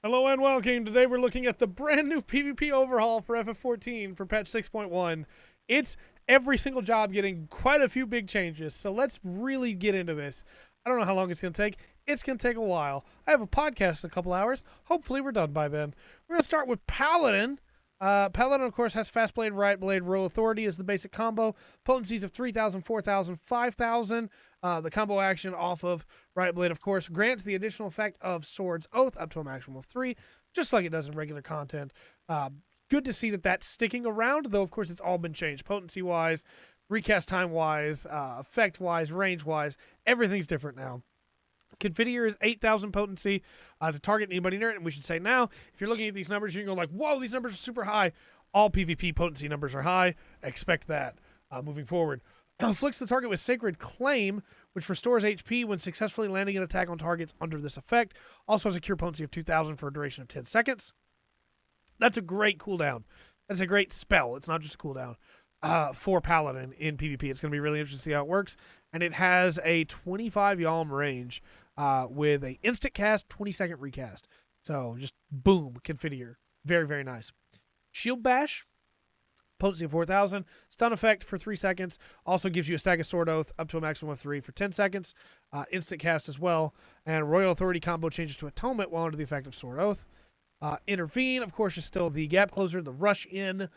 Hello and welcome. Today we're looking at the brand new PvP overhaul for FF14 for patch 6.1. It's every single job getting quite a few big changes, so let's really get into this. I don't know how long it's going to take. It's going to take a while. I have a podcast in a couple hours. Hopefully we're done by then. We're going to start with Paladin. Paladin, of course, has Fast Blade, Right Blade, Royal Authority as the basic combo. Potencies of 3,000, 4,000, 5,000. The combo action off of Right Blade, of course, grants the additional effect of Sword's Oath up to a maximum of 3, just like it does in regular content. Good to see that that's sticking around, though, of course, it's all been changed. Potency-wise, recast time-wise, effect-wise, range-wise, everything's different now. Confiteor is 8,000 potency to target anybody near it. And we should say now, if you're looking at these numbers, you're going to go like, whoa, these numbers are super high. All PvP potency numbers are high. Expect that moving forward. Afflicts the target with Sacred Claim, which restores HP when successfully landing an attack on targets under this effect. Also has a cure potency of 2,000 for a duration of 10 seconds. That's a great cooldown. That's a great spell. It's not just a cooldown. For Paladin in PvP. It's going to be really interesting to see how it works. And it has a 25 Yalm range with a instant cast, 20-second recast. So just boom, Confiteor. Very, very nice. Shield Bash, potency of 4,000. Stun effect for 3 seconds. Also gives you a stack of Sword Oath up to a maximum of 3 for 10 seconds. Instant cast as well. And Royal Authority combo changes to Atonement while under the effect of Sword Oath. Intervene, of course, is still the gap closer, the rush in.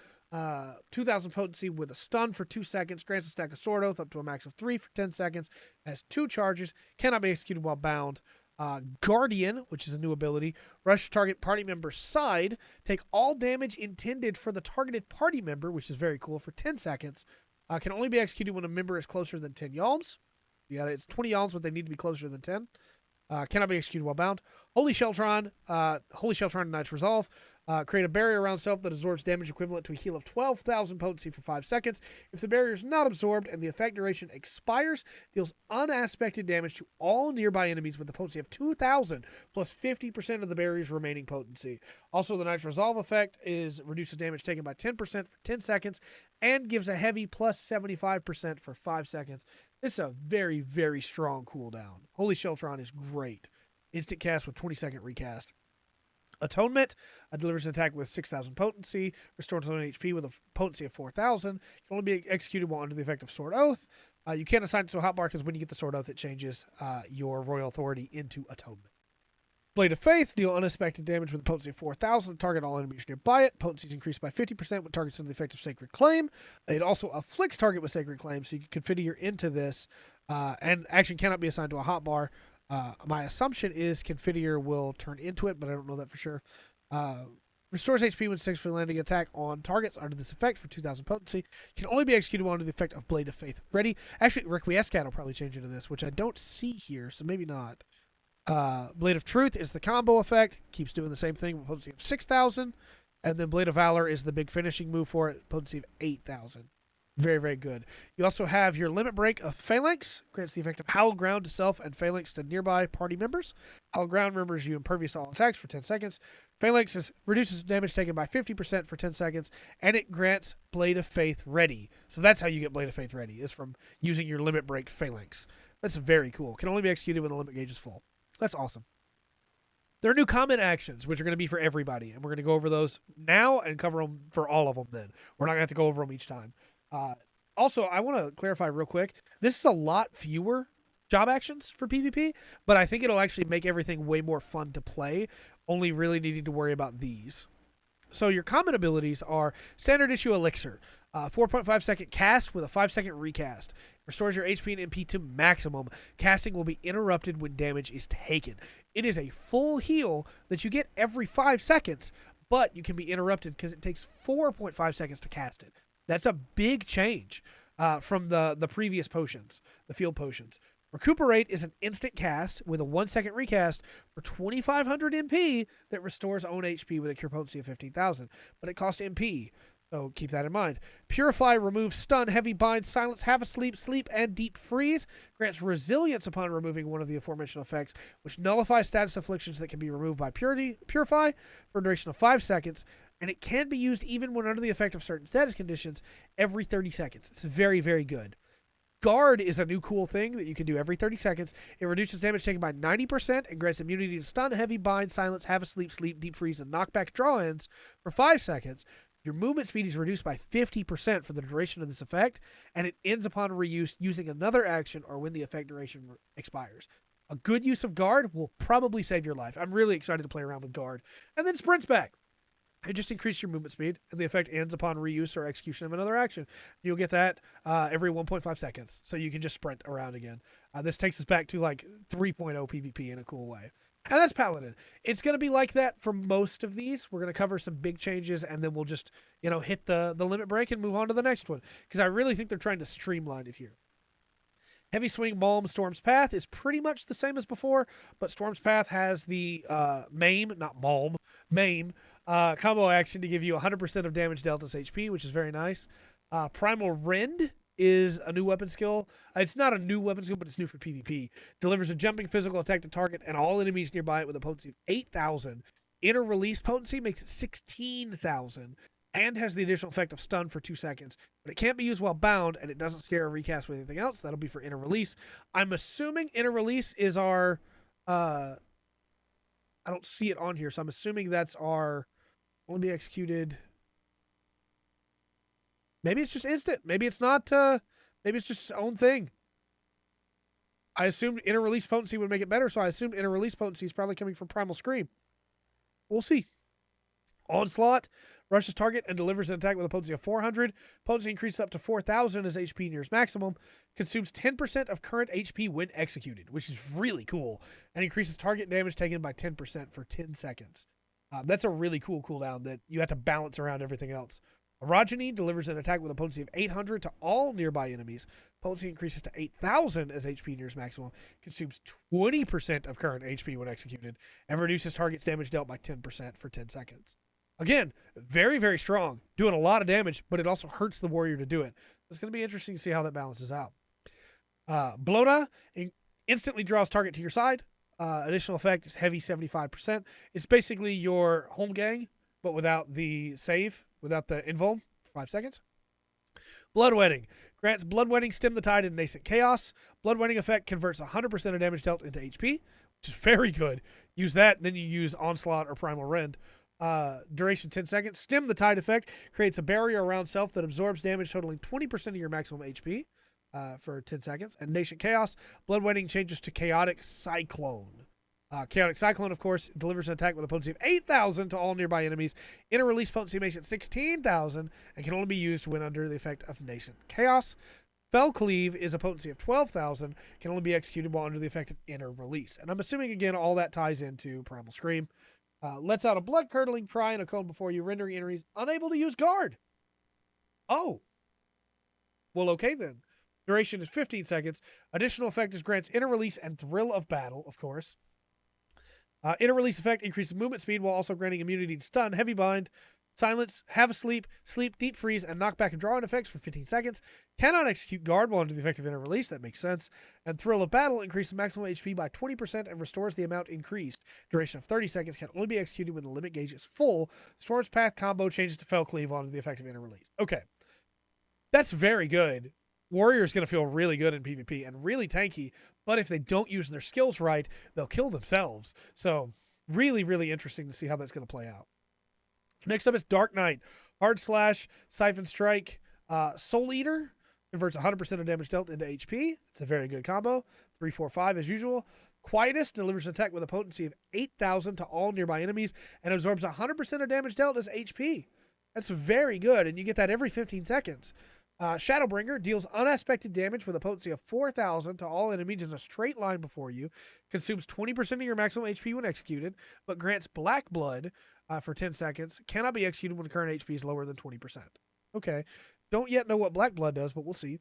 2,000 potency with a stun for 2 seconds. Grants a stack of Sword Oath up to a max of 3 for 10 seconds. Has 2 charges. Cannot be executed while bound. Guardian, which is a new ability. Rush target party member's side. Take all damage intended for the targeted party member, which is very cool, for 10 seconds. Can only be executed when a member is closer than 10 Yalms. It's 20 Yalms, but they need to be closer than 10. Cannot be executed while bound. Holy Sheltron Knight's Resolve. Create a barrier around self that absorbs damage equivalent to a heal of 12,000 potency for 5 seconds. If the barrier is not absorbed and the effect duration expires, deals unaspected damage to all nearby enemies with the potency of 2,000 plus 50% of the barrier's remaining potency. Also, the Knight's Resolve effect reduces damage taken by 10% for 10 seconds and gives a heavy plus 75% for 5 seconds. This is a very, very strong cooldown. Holy Sheltron is great. Instant cast with 20-second recast. Atonement delivers an attack with 6,000 potency, restores 1 HP with a potency of 4,000. Can only be executed while under the effect of Sword Oath. You can't assign it to a hotbar because when you get the Sword Oath, it changes your Royal Authority into Atonement. Blade of Faith, deal unexpected damage with a potency of 4,000. Target all enemies nearby it. Potency is increased by 50% when targets under the effect of Sacred Claim. It also afflicts target with Sacred Claim, so you can configure into this. And action cannot be assigned to a hotbar. My assumption is Confiteor will turn into it, but I don't know that for sure. Restores HP when successfully landing an attack on targets under this effect for 2,000 potency. Can only be executed while under the effect of Blade of Faith. Ready? Actually, Requiescat will probably change into this, which I don't see here, so maybe not. Blade of Truth is the combo effect. Keeps doing the same thing with potency of 6,000. And then Blade of Valor is the big finishing move for it, potency of 8,000. Very, very good. You also have your Limit Break of Phalanx. Grants the effect of Howl Ground to self and Phalanx to nearby party members. Howl Ground members you impervious to all attacks for 10 seconds. Phalanx reduces damage taken by 50% for 10 seconds. And it grants Blade of Faith ready. So that's how you get Blade of Faith ready, is from using your Limit Break Phalanx. That's very cool. Can only be executed when the limit gauge is full. That's awesome. There are new comment actions, which are going to be for everybody. And we're going to go over those now and cover them for all of them then. We're not going to have to go over them each time. Also, I want to clarify real quick. This is a lot fewer job actions for PvP, but I think it'll actually make everything way more fun to play, only really needing to worry about these. So your common abilities are Standard Issue Elixir, 4.5 second cast with a 5 second recast. Restores your HP and MP to maximum. Casting will be interrupted when damage is taken. It is a full heal that you get every 5 seconds, but you can be interrupted because it takes 4.5 seconds to cast it. That's a big change from the previous potions, the field potions. Recuperate is an instant cast with a 1 second recast for 2,500 MP that restores own HP with a cure potency of 15,000, but it costs MP, so keep that in mind. Purify removes stun, heavy bind, silence, half asleep, sleep, and deep freeze. Grants resilience upon removing one of the aforementioned effects, which nullifies status afflictions that can be removed by Purify for a duration of 5 seconds. And it can be used even when under the effect of certain status conditions every 30 seconds. It's very, very good. Guard is a new cool thing that you can do every 30 seconds. It reduces damage taken by 90% and grants immunity to stun, heavy, bind, silence, have a sleep, deep freeze, and knockback draw-ins for 5 seconds. Your movement speed is reduced by 50% for the duration of this effect, and it ends upon reuse using another action or when the effect duration expires. A good use of Guard will probably save your life. I'm really excited to play around with Guard. And then Sprint's back. It just increases your movement speed, and the effect ends upon reuse or execution of another action. You'll get that every 1.5 seconds, so you can just sprint around again. This takes us back to like 3.0 PvP in a cool way. And that's Paladin. It's going to be like that for most of these. We're going to cover some big changes, and then we'll just hit the limit break and move on to the next one, because I really think they're trying to streamline it here. Heavy Swing, Malm, Storm's Path is pretty much the same as before, but Storm's Path has the Maim, not Malm, Maim, combo action to give you 100% of damage dealt as HP, which is very nice. Primal Rend is a new weapon skill. It's not a new weapon skill, but it's new for PvP. Delivers a jumping physical attack to target and all enemies nearby it with a potency of 8,000. Inner release potency makes it 16,000. And has the additional effect of stun for 2 seconds. But it can't be used while bound, and it doesn't scare or recast with anything else. That'll be for inner release. I'm assuming inner release is our... I don't see it on here, so I'm assuming that's our... Only be executed... Maybe it's just instant. Maybe it's not... maybe it's just its own thing. I assumed inner release potency would make it better, so I assumed inner release potency is probably coming from Primal Scream. We'll see. Onslaught rushes target and delivers an attack with a potency of 400. Potency increases up to 4,000 as HP nears maximum. Consumes 10% of current HP when executed, which is really cool. And increases target damage taken by 10% for 10 seconds. That's a really cool cooldown that you have to balance around everything else. Orogeny delivers an attack with a potency of 800 to all nearby enemies. Potency increases to 8,000 as HP nears maximum. Consumes 20% of current HP when executed. And reduces target's damage dealt by 10% for 10 seconds. Again, very, very strong. Doing a lot of damage, but it also hurts the warrior to do it. It's going to be interesting to see how that balances out. Bloda instantly draws target to your side. Additional effect is heavy 75%. It's basically your home gang, but without the save, without the invuln for 5 seconds. Bloodwetting. Grants Bloodwetting Stem the Tide in Nascent Chaos. Bloodwetting effect converts 100% of damage dealt into HP, which is very good. Use that, then you use Onslaught or Primal Rend. Duration 10 seconds. Stem the Tide effect creates a barrier around self that absorbs damage totaling 20% of your maximum HP for 10 seconds. And Nascent Chaos, Bloodwetting changes to Chaotic Cyclone. Chaotic Cyclone, of course, delivers an attack with a potency of 8,000 to all nearby enemies. Inner release potency makes it 16,000 and can only be used when under the effect of Nascent Chaos. Fell Cleave is a potency of 12,000, can only be executed while under the effect of Inner Release. And I'm assuming, again, all that ties into Primal Scream. Lets out a blood-curdling cry in a cone before you, rendering enemies unable to use Guard. Oh. Well, okay then. Duration is 15 seconds. Additional effect is grants Inner Release and Thrill of Battle, of course. Inner Release effect increases movement speed while also granting immunity to stun, heavy bind, silence, have a sleep, deep freeze, and knockback and draw-in effects for 15 seconds. Cannot execute Guard while under the effect of Inner Release. That makes sense. And Thrill of Battle increases maximum HP by 20% and restores the amount increased. Duration of 30 seconds, can only be executed when the limit gauge is full. Storm's Path combo changes to Fell Cleave while under the effect of Inner Release. Okay. That's very good. Warrior's going to feel really good in PvP and really tanky, but if they don't use their skills right, they'll kill themselves. So really, really interesting to see how that's going to play out. Next up is Dark Knight. Hard Slash, Siphon Strike, Soul Eater converts 100% of damage dealt into HP. It's a very good combo. 3, 4, 5 as usual. Quietest delivers an attack with a potency of 8,000 to all nearby enemies and absorbs 100% of damage dealt as HP. That's very good, and you get that every 15 seconds. Shadowbringer deals unaspected damage with a potency of 4,000 to all enemies in a straight line before you. Consumes 20% of your maximum HP when executed, but grants Black Blood for 10 seconds. Cannot be executed when current HP is lower than 20%. Okay. Don't yet know what Black Blood does, but we'll see.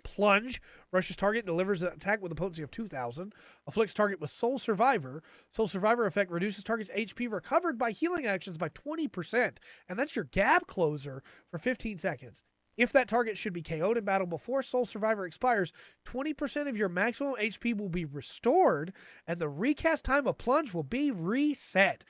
Plunge rushes target and delivers an attack with a potency of 2,000. Afflicts target with Soul Survivor. Soul Survivor effect reduces target's HP recovered by healing actions by 20%. And that's your gap closer for 15 seconds. If that target should be KO'd in battle before Soul Survivor expires, 20% of your maximum HP will be restored, and the recast time of Plunge will be reset.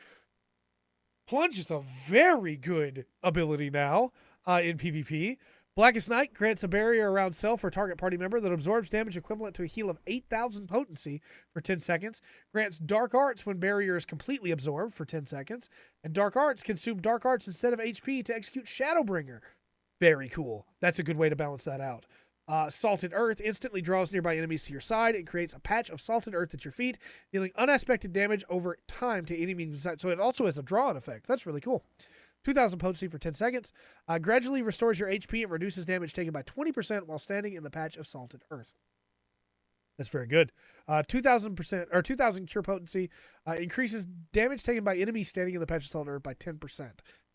Plunge is a very good ability now in PvP. Blackest Night grants a barrier around self or target party member that absorbs damage equivalent to a heal of 8,000 potency for 10 seconds. Grants Dark Arts when barrier is completely absorbed for 10 seconds. And Dark Arts consume Dark Arts instead of HP to execute Shadowbringer. Very cool. That's a good way to balance that out. Salted Earth instantly draws nearby enemies to your side and creates a patch of salted earth at your feet, dealing unaspected damage over time to enemies inside. So it also has a draw-in effect. That's really cool. 2,000 potency for 10 seconds. Gradually restores your HP and reduces damage taken by 20% while standing in the patch of salted earth. That's very good. 2,000% or 2,000 cure potency increases damage taken by enemies standing in the patch of salted earth by 10%.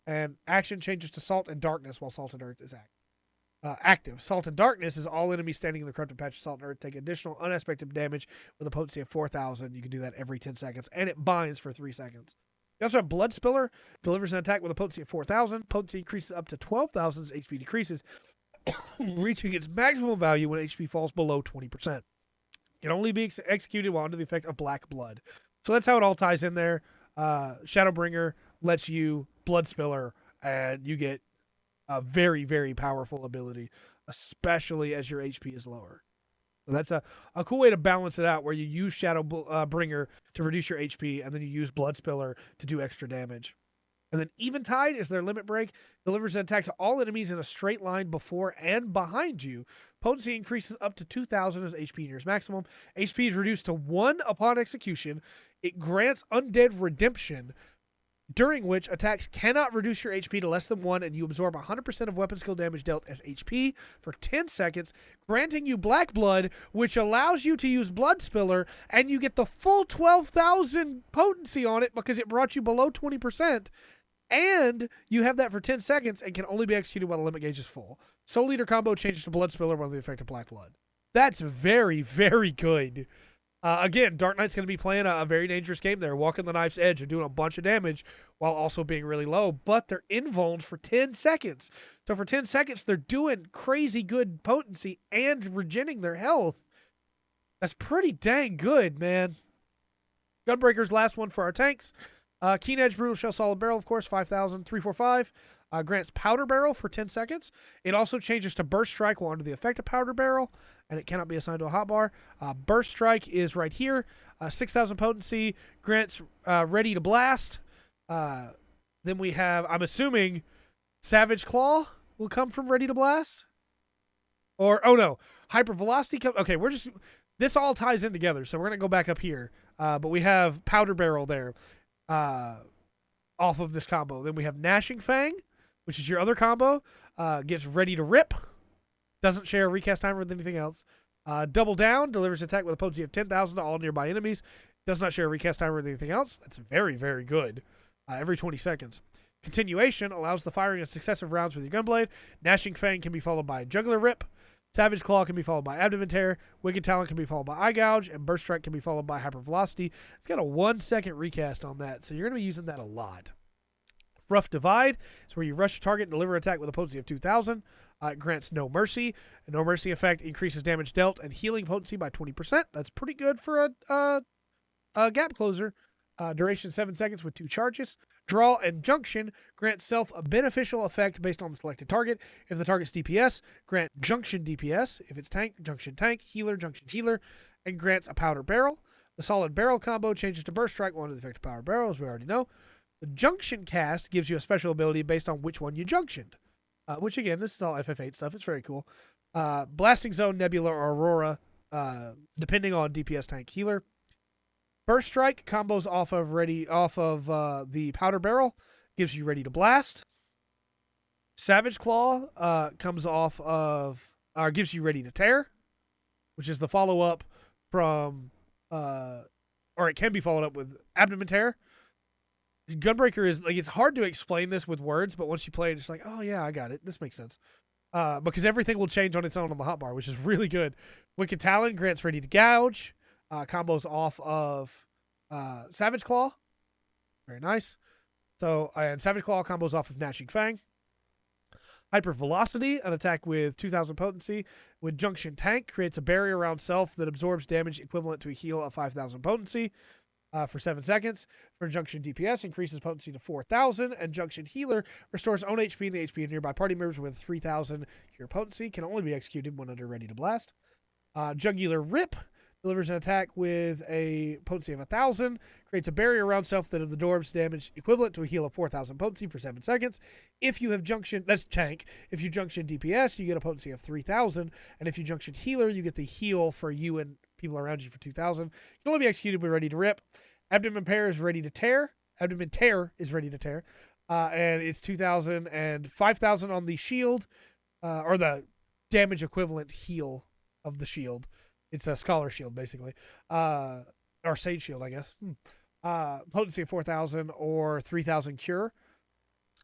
And action changes to salt and darkness while salted earth is active. Salt and darkness is all enemies standing in the corrupted patch of salt and earth take additional unaspected damage with a potency of 4,000. You can do that every 10 seconds, and it binds for 3 seconds. You also have Blood Spiller, delivers an attack with a potency of 4,000. Potency increases up to 12,000 as HP decreases, reaching its maximum value when HP falls below 20%. Can only be executed while under the effect of black blood. So that's how it all ties in there. Shadowbringer lets you Blood Spiller, and you get a very, very powerful ability, especially as your HP is lower. So that's a cool way to balance it out, where you use Shadowbringer to reduce your HP, and then you use Blood Spiller to do extra damage. And then Eventide is their limit break. Delivers an attack to all enemies in a straight line before and behind you. Potency increases up to 2,000 as HP nears maximum. HP is reduced to 1 upon execution. It grants Undead Redemption, during which attacks cannot reduce your HP to less than 1, and you absorb 100% of weapon skill damage dealt as HP for 10 seconds, granting you Black Blood, which allows you to use Blood Spiller, and you get the full 12,000 potency on it because it brought you below 20%, and you have that for 10 seconds and can only be executed while the limit gauge is full. Soul Eater combo changes to Blood Spiller while the effect of Black Blood. That's very, very good. Again, Dark Knight's going to be playing a very dangerous game there, walking the knife's edge and doing a bunch of damage while also being really low, but they're invulned for 10 seconds. So for 10 seconds, they're doing crazy good potency and regenning their health. That's pretty dang good, man. Gunbreaker's last one for our tanks. Keen Edge, Brutal Shell, Solid Barrel, of course, 5,000, 345. Grants Powder Barrel for 10 seconds. It also changes to Burst Strike while under the effect of Powder Barrel, and it cannot be assigned to a hotbar. Burst Strike is right here. 6,000 potency. Grants Ready to Blast. Then we have, I'm assuming, Savage Claw will come from Ready to Blast. Or, oh no, Hyper Velocity. Okay, this all ties in together, so we're going to go back up here. But we have Powder Barrel there. Off of this combo. Then we have Gnashing Fang, which is your other combo. Gets Ready to Rip. Doesn't share a recast timer with anything else. Double Down delivers an attack with a potency of 10,000 to all nearby enemies. Does not share a recast timer with anything else. That's very, very good. Every 20 seconds. Continuation allows the firing of successive rounds with your gunblade. Gnashing Fang can be followed by Jugular Rip. Savage Claw can be followed by Abdomen Tear. Wicked Talon can be followed by Eye Gouge. And Burst Strike can be followed by Hyper Velocity. It's got a 1-second recast on that, so you're going to be using that a lot. Rough Divide is where you rush a target and deliver an attack with a potency of 2,000. It grants No Mercy. A No Mercy effect increases damage dealt and healing potency by 20%. That's pretty good for a gap closer. Duration 7 seconds with 2 charges. Draw and Junction grant self a beneficial effect based on the selected target. If the target's DPS, grant Junction DPS. If it's tank, Junction Tank, Healer, Junction Healer, and grants a Powder Barrel. The Solid Barrel combo changes to Burst Strike, one of the effect of Powder Barrel, as we already know. The Junction Cast gives you a special ability based on which one you junctioned. Which, again, this is all FF8 stuff. It's very cool. Blasting Zone, Nebula, or Aurora, depending on DPS, Tank, Healer. Burst Strike combos off of the Powder Barrel, gives you Ready to Blast. Savage Claw comes off of, or gives you Ready to Tear, which is the follow-up from, or it can be followed up with Abdomen Tear. Gunbreaker is, like, it's hard to explain this with words, but once you play it, it's like, oh yeah, I got it. This makes sense. Because everything will change on its own on the hotbar, which is really good. Wicked Talon grants Ready to Gouge. Combos off of Savage Claw. Very nice. So, and Savage Claw combos off of Gnashing Fang. Hyper Velocity, an attack with 2,000 potency. With Junction Tank, creates a barrier around self that absorbs damage equivalent to a heal of 5,000 potency. for 7 seconds. For Junction DPS, increases potency to 4,000. And Junction Healer restores own HP and the HP of nearby party members with 3,000 cure potency. Can only be executed when under Ready to Blast. Jugular Rip delivers an attack with a potency of 1,000. Creates a barrier around self that absorbs damage equivalent to a heal of 4,000 potency for 7 seconds. If you have Junction, that's tank. If you Junction DPS, you get a potency of 3,000. And if you Junction Healer, you get the heal for you and people around you for 2,000. Can only be executed when Ready to Rip. Abdomen Tear is Ready to Tear. Abdomen Tear is Ready to Tear. And it's 2,000 and 5,000 on the shield, or the damage equivalent heal of the shield. It's a Scholar Shield, basically. Or Sage Shield, I guess. Potency of 4,000 or 3,000 cure.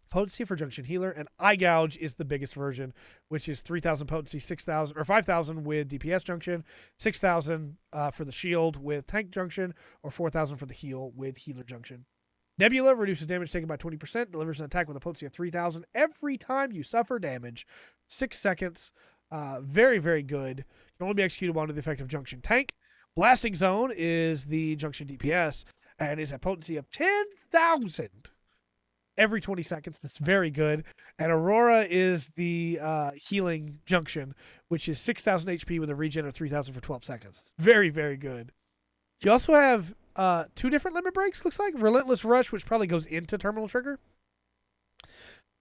Potency for Junction Healer. And Eye Gouge is the biggest version, which is 3,000 potency, 6,000 or 5,000 with DPS Junction, 6,000 for the shield with Tank Junction, or 4,000 for the heal with Healer Junction. Nebula reduces damage taken by 20%, delivers an attack with a potency of 3,000 every time you suffer damage. 6 seconds. Very, very good. Can only be executed while under the effect of Junction Tank. Blasting Zone is the Junction DPS and is a potency of 10,000 every 20 seconds. That's very good. And Aurora is the Healing Junction, which is 6,000 HP with a regen of 3,000 for 12 seconds. Very, very good. You also have 2 different limit breaks, looks like. Relentless Rush, which probably goes into Terminal Trigger.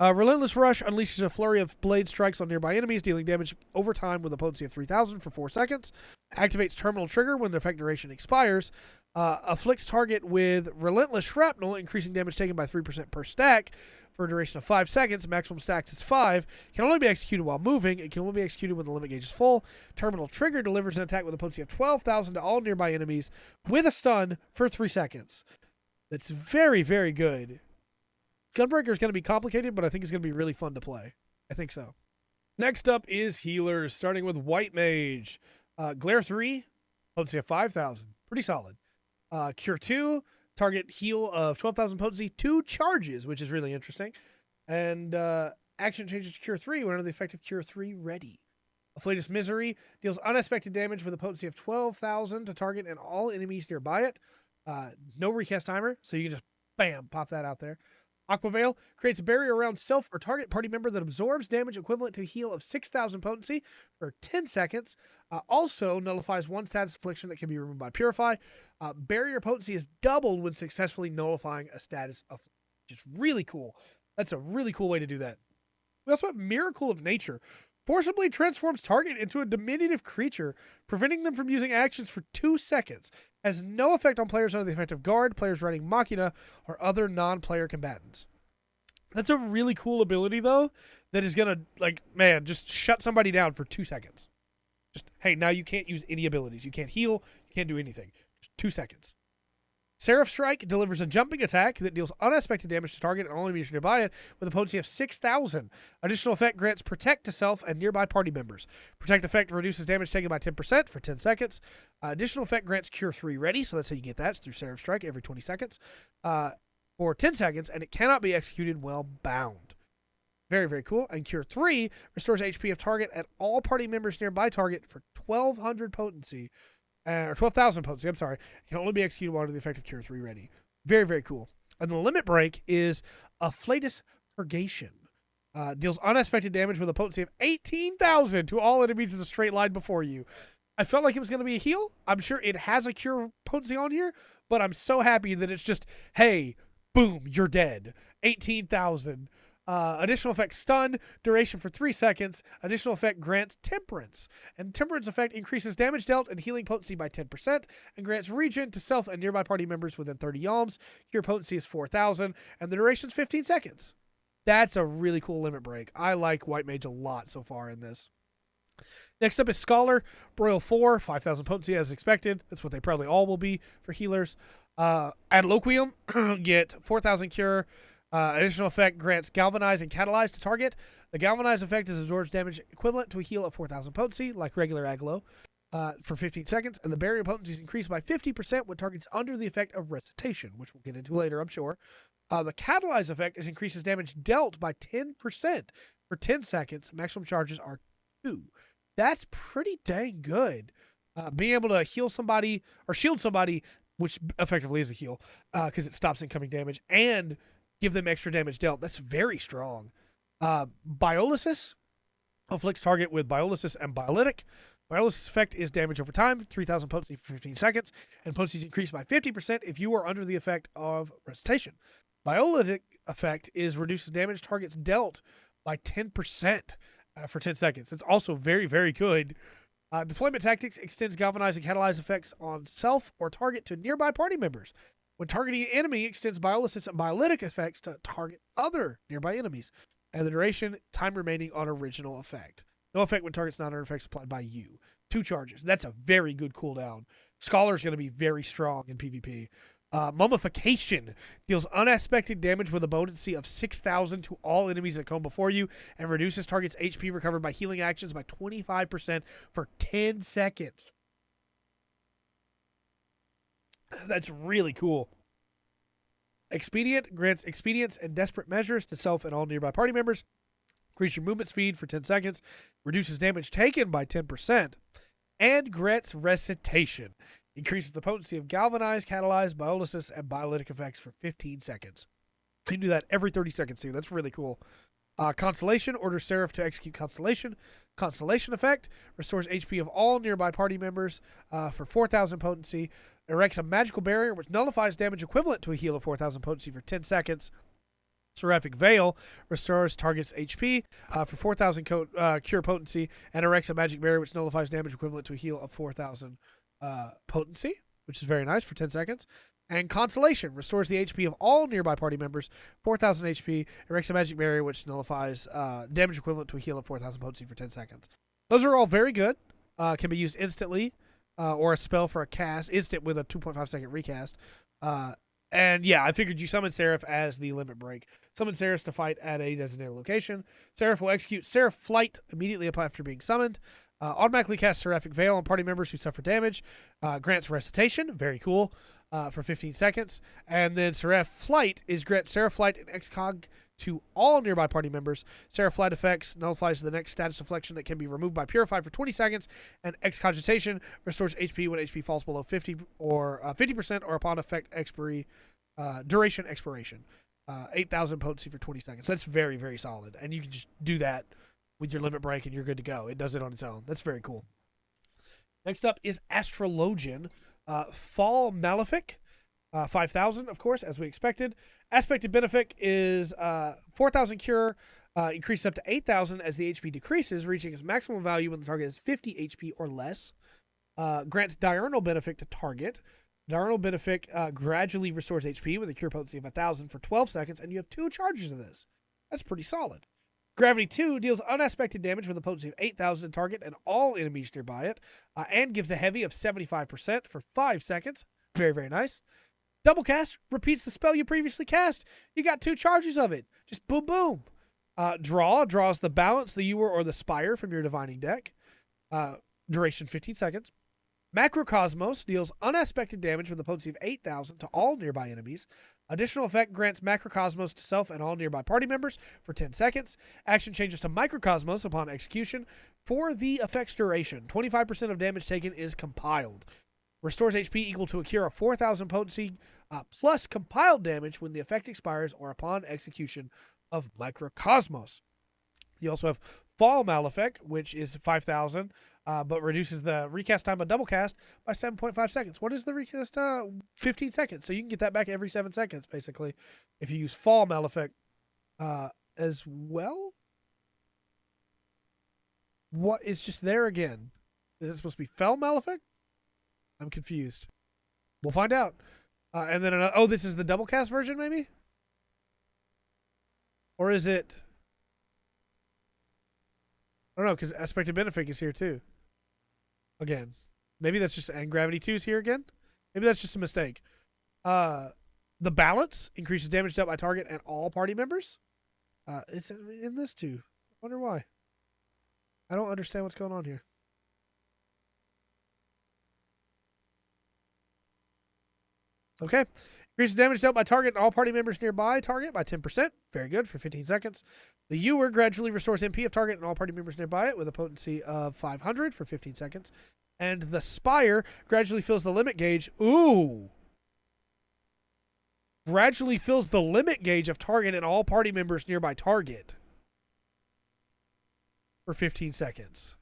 Relentless Rush unleashes a flurry of blade strikes on nearby enemies, dealing damage over time with a potency of 3,000 for 4 seconds. Activates Terminal Trigger when the effect duration expires. Afflicts target with Relentless Shrapnel, increasing damage taken by 3% per stack for a duration of 5 seconds. Maximum stacks is 5. Can only be executed while moving. It can only be executed when the limit gauge is full. Terminal Trigger delivers an attack with a potency of 12,000 to all nearby enemies with a stun for 3 seconds. That's very, very good. Gunbreaker is going to be complicated, but I think it's going to be really fun to play. I think so. Next up is healers, starting with White Mage. Glare 3, potency of 5,000. Pretty solid. Cure 2, target heal of 12,000 potency, 2 charges, which is really interesting. And action changes to Cure 3 when under the effect of Cure 3 ready. Afflatus Misery deals unexpected damage with a potency of 12,000 to target and all enemies nearby it. No recast timer, so you can just, bam, pop that out there. Aquaveil creates a barrier around self or target party member that absorbs damage equivalent to a heal of 6,000 potency for 10 seconds. Also nullifies 1 status affliction that can be removed by Purify. Barrier potency is doubled when successfully nullifying a status affliction, which is really cool. That's a really cool way to do that. We also have Miracle of Nature. Forcibly transforms target into a diminutive creature, preventing them from using actions for 2 seconds. Has no effect on players under the effect of guard, players running Machina, or other non-player combatants. That's a really cool ability, though, that is going to, just shut somebody down for 2 seconds. Just, hey, now you can't use any abilities. You can't heal. You can't do anything. Just 2 seconds. Seraph Strike delivers a jumping attack that deals unexpected damage to target and all enemies nearby it with a potency of 6,000. Additional effect grants Protect to self and nearby party members. Protect effect reduces damage taken by 10% for 10 seconds. Additional effect grants Cure 3 ready, so that's how you get that. It's through Seraph Strike every 20 seconds for 10 seconds, and it cannot be executed while bound. Very, very cool. And Cure 3 restores HP of target at all party members nearby target for 1,200 potency. Or 12,000 potency, I'm sorry. It can only be executed while under the effect of Cure 3 ready. Very, very cool. And the limit break is Afflatus Purgation. Deals unexpected damage with a potency of 18,000 to all enemies in a straight line before you. I felt like it was going to be a heal. I'm sure it has a cure potency on here, but I'm so happy that it's just, hey, boom, you're dead. 18,000. Additional effect stun, duration for 3 seconds. Additional effect grants temperance. And temperance effect increases damage dealt and healing potency by 10% and grants regen to self and nearby party members within 30 yalms. Cure potency is 4,000 and the duration is 15 seconds. That's a really cool limit break. I like White Mage a lot so far in this. Next up is Scholar. Broil 4, 5,000 potency as expected. That's what they probably all will be for healers. Adloquium, get 4,000 cure. Additional effect grants Galvanize and Catalyze to target. The Galvanize effect is absorbs damage equivalent to a heal of 4,000 potency, like regular Aglo, for 15 seconds. And the barrier potency is increased by 50% when targets under the effect of Recitation, which we'll get into later, I'm sure. The Catalyze effect is increases damage dealt by 10% for 10 seconds. Maximum charges are 2. That's pretty dang good. Being able to heal somebody or shield somebody which effectively is a heal, because it stops incoming damage, and give them extra damage dealt. That's very strong. Biolysis afflicts target with Biolysis and Biolytic. Biolysis effect is damage over time, 3,000 potency for 15 seconds, and potency is increased by 50% if you are under the effect of recitation. Biolytic effect is reduces damage targets dealt by 10% for 10 seconds. It's also very, very good. Deployment tactics extends galvanize and catalyze effects on self or target to nearby party members. When targeting an enemy, extends Biolysis and Biolytic effects to target other nearby enemies. And the duration, time remaining on original effect. No effect when target's not under effects applied by you. 2 charges. That's a very good cooldown. Scholar's going to be very strong in PvP. Mummification deals unaspected damage with a potency of 6,000 to all enemies that come before you and reduces target's HP recovered by healing actions by 25% for 10 seconds. That's really cool. Expedient grants expedients and desperate measures to self and all nearby party members. Increase your movement speed for 10 seconds. Reduces damage taken by 10%. And grants recitation. Increases the potency of galvanize, catalyze, Biolysis, and Biolytic effects for 15 seconds. You can do that every 30 seconds too. That's really cool. Constellation orders Seraph to execute Constellation. Constellation effect restores HP of all nearby party members for 4,000 potency. Erects a magical barrier which nullifies damage equivalent to a heal of 4,000 potency for 10 seconds. Seraphic Veil restores target's HP for 4,000 cure potency and erects a magic barrier which nullifies damage equivalent to a heal of 4,000 potency, which is very nice for 10 seconds. And Consolation restores the HP of all nearby party members, 4,000 HP, erects a magic barrier which nullifies damage equivalent to a heal of 4,000 potency for 10 seconds. Those are all very good. Can be used instantly or a spell for a cast, instant with a 2.5 second recast. And yeah, I figured you summon Seraph as the limit break. Summon Seraph to fight at a designated location. Seraph will execute Seraph Flight immediately after being summoned. Automatically cast Seraphic Veil on party members who suffer damage. Grants Recitation, very cool, for 15 seconds. And then Seraph Flight is grants Seraph Flight and Excog to all nearby party members. Seraph Flight effects nullifies the next status affliction that can be removed by Purify for 20 seconds. And Excogitation restores HP when HP falls below 50 or 50% or upon effect expiry, duration expiration. 8,000 potency for 20 seconds. That's very, very solid. And you can just do that with your limit break and you're good to go. It does it on its own. That's very cool. Next up is Astrologian. Fall Malefic. 5,000, of course, as we expected. Aspected Benefic is 4,000 cure. Increases up to 8,000 as the HP decreases, reaching its maximum value when the target is 50 HP or less. Grants Diurnal Benefic to target. Diurnal Benefic gradually restores HP with a cure potency of 1,000 for 12 seconds, and you have 2 charges of this. That's pretty solid. Gravity 2 deals unaspected damage with a potency of 8,000 to target and all enemies nearby it, and gives a heavy of 75% for 5 seconds. Very, very nice. Double cast repeats the spell you previously cast. You got 2 charges of it. Just boom, boom. Draws the Balance, the Ewer, or the Spire from your Divining deck. Duration 15 seconds. Macrocosmos deals unaspected damage with a potency of 8,000 to all nearby enemies. Additional effect grants Macrocosmos to self and all nearby party members for 10 seconds. Action changes to Microcosmos upon execution. For the effect's duration, 25% of damage taken is compiled. Restores HP equal to a cure of 4,000 potency plus compiled damage when the effect expires or upon execution of Microcosmos. You also have Fall Malefic, which is 5,000, but reduces the recast time of double cast by 7.5 seconds. What is the recast? 15 seconds. So you can get that back every 7 seconds, basically, if you use Fall Malefic as well. What is just there again? Is it supposed to be Fell Malefic? I'm confused. We'll find out. And then, this is the double cast version, maybe? Or is it... I don't know, because Aspected Benefic is here too. Again. Maybe that's just... And Gravity 2 is here again? Maybe that's just a mistake. The Balance increases damage dealt by target and all party members. It's in this too. I wonder why. I don't understand what's going on here. Okay. Increases damage dealt by target and all party members nearby target by 10%. Very good for 15 seconds. The Ewer gradually restores MP of target and all party members nearby it with a potency of 500 for 15 seconds. And the Spire gradually fills the limit gauge. Ooh. gradually fills the limit gauge of target and all party members nearby target for 15 seconds.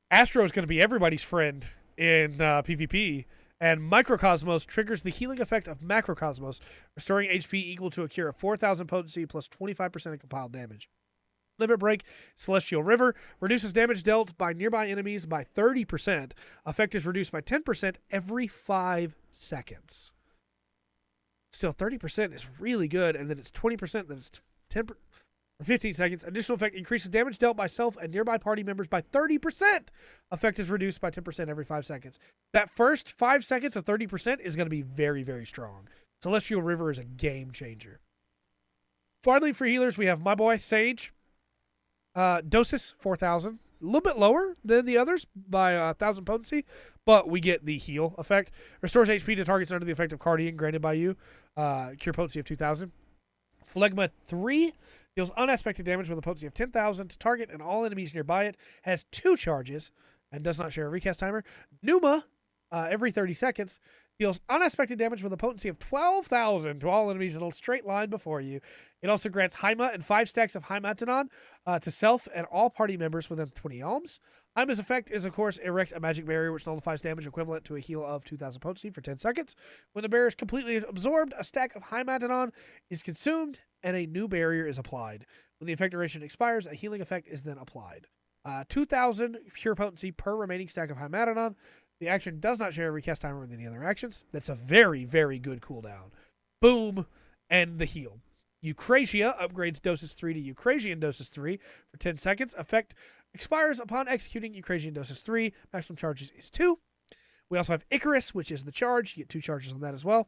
Astro is going to be everybody's friend in PvP, and Microcosmos triggers the healing effect of Macrocosmos, restoring HP equal to a cure of 4,000 potency plus 25% of compiled damage. Limit Break, Celestial River, reduces damage dealt by nearby enemies by 30%. Effect is reduced by 10% every 5 seconds. Still, 30% is really good, and then it's 20%, then it's 10% for 15 seconds. Additional effect increases damage dealt by self and nearby party members by 30%. Effect is reduced by 10% every 5 seconds. That first 5 seconds of 30% is going to be very, very strong. Celestial River is a game changer. Finally, for healers, we have my boy, Sage. Dosis, 4,000. A little bit lower than the others by 1,000 potency, but we get the heal effect. Restores HP to targets under the effect of Cardian granted by you. Cure potency of 2,000. Phlegma 3 deals unaspected damage with a potency of 10,000 to target and all enemies nearby it. Has 2 charges and does not share a recast timer. Pneuma, every 30 seconds, deals unaspected damage with a potency of 12,000 to all enemies in a straight line before you. It also grants Haima and 5 stacks of Haimatanon to self and all party members within 20 ohms. Haima's effect is, of course, erect a magic barrier which nullifies damage equivalent to a heal of 2,000 potency for 10 seconds. When the barrier is completely absorbed, a stack of Haimatanon is consumed and a new barrier is applied. When the effect duration expires, a healing effect is then applied. 2,000 pure potency per remaining stack of Haimatanon. The action does not share a recast timer with any other actions. That's a very, very good cooldown. Boom, and the heal. Eucrasia upgrades Dosis 3 to Eucrasian Dosis 3 for 10 seconds. Effect expires upon executing Eucrasian Dosis 3. Maximum charges is 2. We also have Icarus, which is the charge. You get 2 charges on that as well.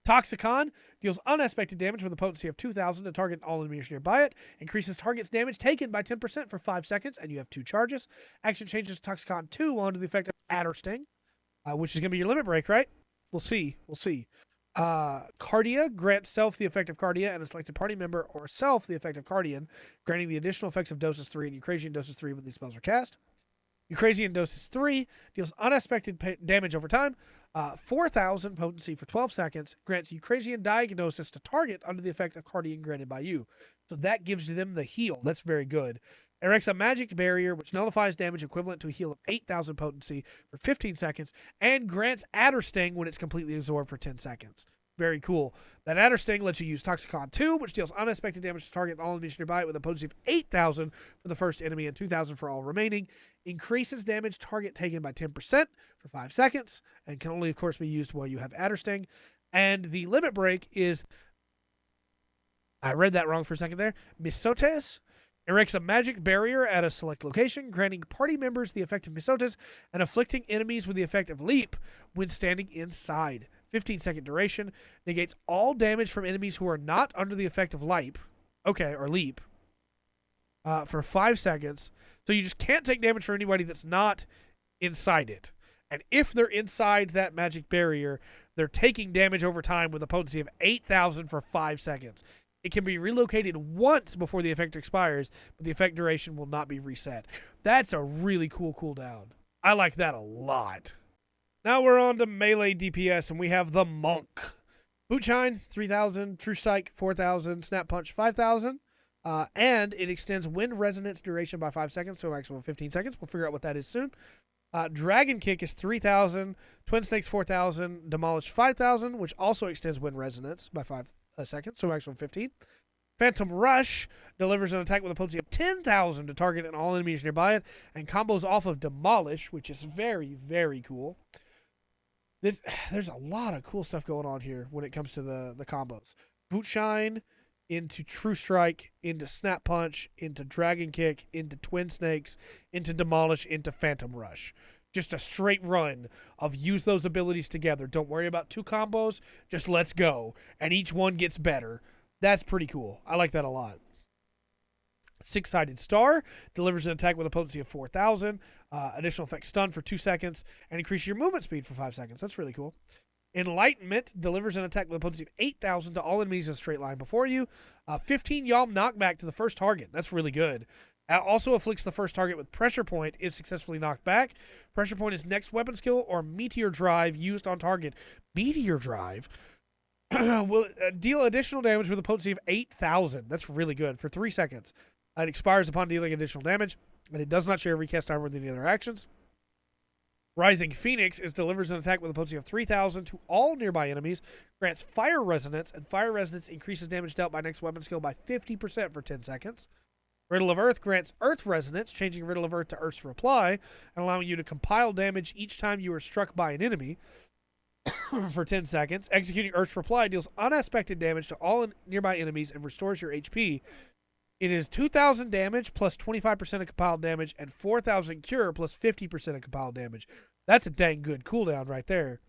Toxicon deals unaspected damage with a potency of 2,000 to target all enemies nearby it. Increases target's damage taken by 10% for 5 seconds, and you have 2 charges. Action changes Toxicon 2 onto the effect of Adder Sting, which is going to be your limit break, right? We'll see. Cardia grants self the effect of Cardia and a selected party member or self the effect of Cardian, granting the additional effects of Dosis 3 and Eucrasian Dosis 3 when these spells are cast. Eucrasian Dosis 3 deals unaspected damage over time. 4,000 potency for 12 seconds, grants Eucrasian Diagnosis to target under the effect of Cardian granted by you. So that gives them the heal. That's very good. Erects a magic barrier which nullifies damage equivalent to a heal of 8,000 potency for 15 seconds and grants Adder Sting when it's completely absorbed for 10 seconds. Very cool. That Adder Sting lets you use Toxicon 2, which deals unaspected damage to target all enemies nearby with a potency of 8,000 for the first enemy and 2,000 for all remaining. Increases damage target taken by 10% for 5 seconds and can only, of course, be used while you have Adder Sting. And the limit break is, I read that wrong for a second there, Misotes. Erects a magic barrier at a select location, granting party members the effect of Misotes and afflicting enemies with the effect of Leap when standing inside. 15-second duration. Negates all damage from enemies who are not under the effect of Leap. Or Leap. For 5 seconds. So you just can't take damage from anybody that's not inside it. And if they're inside that magic barrier, they're taking damage over time with a potency of 8,000 for 5 seconds. It can be relocated once before the effect expires, but the effect duration will not be reset. That's a really cool cooldown. I like that a lot. Now we're on to melee DPS, and we have the Monk. Bootshine, 3,000. True Strike, 4,000. Snap Punch, 5,000. And it extends Wind Resonance duration by 5 seconds to a maximum of 15 seconds. We'll figure out what that is soon. Dragon Kick is 3,000. Twin Snakes, 4,000. Demolish, 5,000, which also extends Wind Resonance by 5 seconds to a maximum of 15. Phantom Rush delivers an attack with a potency of 10,000 to target and all enemies nearby it, and combos off of Demolish, which is very, very cool. There's a lot of cool stuff going on here when it comes to the combos. Bootshine into True Strike, into Snap Punch, into Dragon Kick, into Twin Snakes, into Demolish, into Phantom Rush. Just a straight run of use those abilities together. Don't worry about 2 combos. Just let's go. And each one gets better. That's pretty cool. I like that a lot. Six-Sided Star delivers an attack with a potency of 4,000. Additional effect stun for 2 seconds and increase your movement speed for 5 seconds. That's really cool. Enlightenment delivers an attack with a potency of 8,000 to all enemies in a straight line before you. 15 Yalm knockback to the first target. That's really good. Also afflicts the first target with Pressure Point if successfully knocked back. Pressure Point is next weapon skill or Meteor Drive used on target. Meteor Drive will deal additional damage with a potency of 8,000. That's really good for 3 seconds. It expires upon dealing additional damage, and it does not share recast time with any other actions. Rising Phoenix delivers an attack with a potency of 3,000 to all nearby enemies, grants Fire Resonance, and Fire Resonance increases damage dealt by next weapon skill by 50% for 10 seconds. Riddle of Earth grants Earth Resonance, changing Riddle of Earth to Earth's Reply, and allowing you to compile damage each time you are struck by an enemy for 10 seconds. Executing Earth's Reply deals unaspected damage to all nearby enemies and restores your HP. It is 2,000 damage plus 25% of compiled damage and 4,000 cure plus 50% of compiled damage. That's a dang good cooldown right there.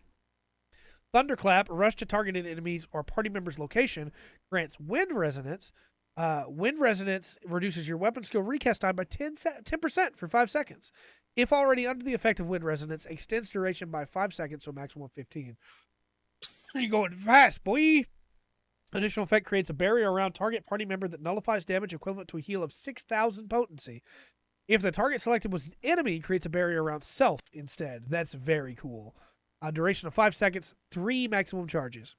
Thunderclap, rush to targeted enemies or party members' location, grants Wind Resonance. Wind Resonance reduces your weapon skill recast time by 10% for 5 seconds. If already under the effect of Wind Resonance, extends duration by 5 seconds to a maximum of 15. You're going fast, boy! Additional effect creates a barrier around target party member that nullifies damage equivalent to a heal of 6,000 potency. If the target selected was an enemy, creates a barrier around self instead. That's very cool. Duration of 5 seconds, 3 maximum charges.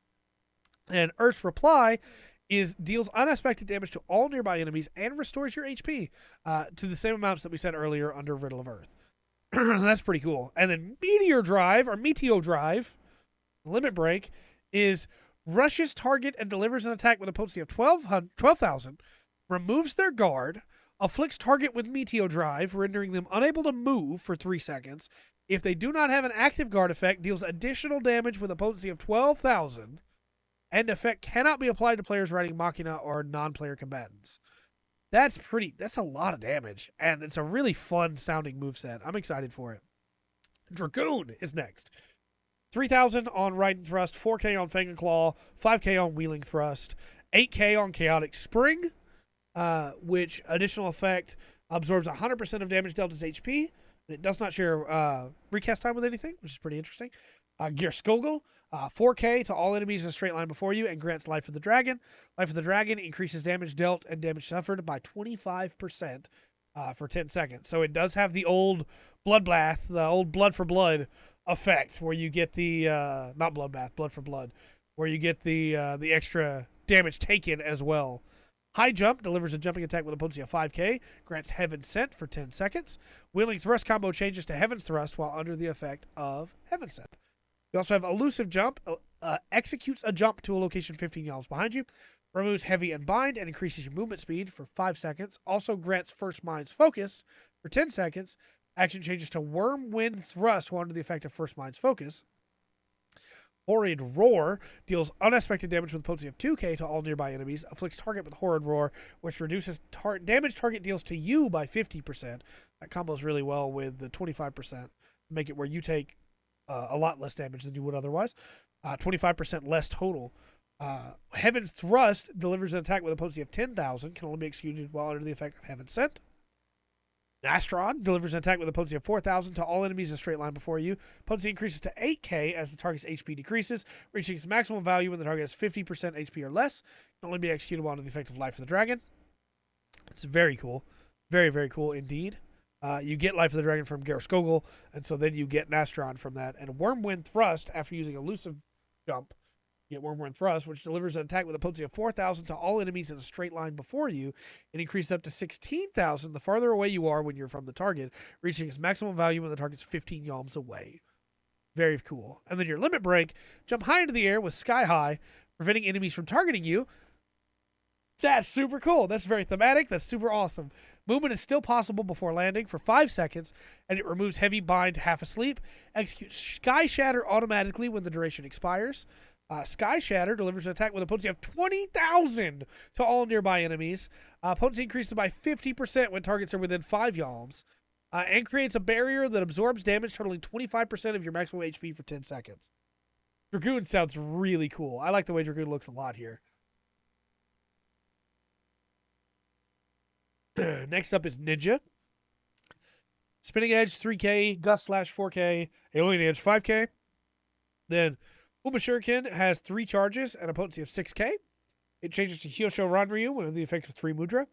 And Earth's Reply deals unaspected damage to all nearby enemies and restores your HP to the same amounts that we said earlier under Riddle of Earth. That's pretty cool. And then Meteor Drive, Limit Break, rushes target and delivers an attack with a potency of 12,000, removes their guard, afflicts target with Meteor Drive, rendering them unable to move for 3 seconds. If they do not have an active guard effect, deals additional damage with a potency of 12,000, and effect cannot be applied to players riding Machina or non-player combatants. That's a lot of damage, and it's a really fun sounding moveset. I'm excited for it. Dragoon is next. 3,000 on Ride and Thrust, 4K on Fang and Claw, 5K on Wheeling Thrust, 8K on Chaotic Spring, which additional effect absorbs 100% of damage dealt as HP. It does not share recast time with anything, which is pretty interesting. Gear Skogul, 4K to all enemies in a straight line before you, and grants Life of the Dragon. Life of the Dragon increases damage dealt and damage suffered by 25% for 10 seconds. So it does have the old Bloodbath, the old Blood for Blood effect, where you get the not Bloodbath, Blood for Blood, where you get the extra damage taken as well. High Jump delivers a jumping attack with a potency of 5K, grants Heaven Sent for 10 seconds. Wheeling Thrust combo changes to Heaven Thrust while under the effect of Heaven Sent. You also have Elusive Jump, executes a jump to a location 15 yards behind you, removes Heavy and Bind, and increases your movement speed for 5 seconds. Also grants First Mind's Focus for 10 seconds. Action changes to Whirlwind Thrust while under the effect of First Mind's Focus. Horrid Roar deals unaspected damage with a potency of 2K to all nearby enemies, afflicts target with Horrid Roar, which reduces damage target deals to you by 50%. That combos really well with the 25%, make it where you take a lot less damage than you would otherwise. 25% less total. Heaven's Thrust delivers an attack with a potency of 10,000, can only be executed while under the effect of Heaven Sent. Nastron delivers an attack with a potency of 4,000 to all enemies in a straight line before you. Potency increases to 8K as the target's HP decreases, reaching its maximum value when the target has 50% HP or less. Can only be executed while under the effect of Life of the Dragon. It's very cool. Very, very cool indeed. You get Life of the Dragon from Gear Skogul, and so then you get Nastron from that. And Whirlwind Thrust, after using Elusive Jump, you get Whirlwind Thrust, which delivers an attack with a potency of 4,000 to all enemies in a straight line before you. It increases up to 16,000 the farther away you are when you're from the target, reaching its maximum value when the target's 15 yalms away. Very cool. And then your Limit Break, jump high into the air with Sky High, preventing enemies from targeting you. That's super cool. That's very thematic. That's super awesome. Movement is still possible before landing for 5 seconds, and it removes Heavy Bind half asleep. Executes Sky Shatter automatically when the duration expires. Sky Shatter delivers an attack with a potency of 20,000 to all nearby enemies. Potency increases by 50% when targets are within 5 yalms. And creates a barrier that absorbs damage totaling 25% of your maximum HP for 10 seconds. Dragoon sounds really cool. I like the way Dragoon looks a lot here. Next up is Ninja. Spinning Edge 3K, Gust Slash 4K, Alien Edge 5K. Then Uma Shuriken has 3 charges and a potency of 6K. It changes to Hyosho Ranryu when under the effect of 3 Mudra.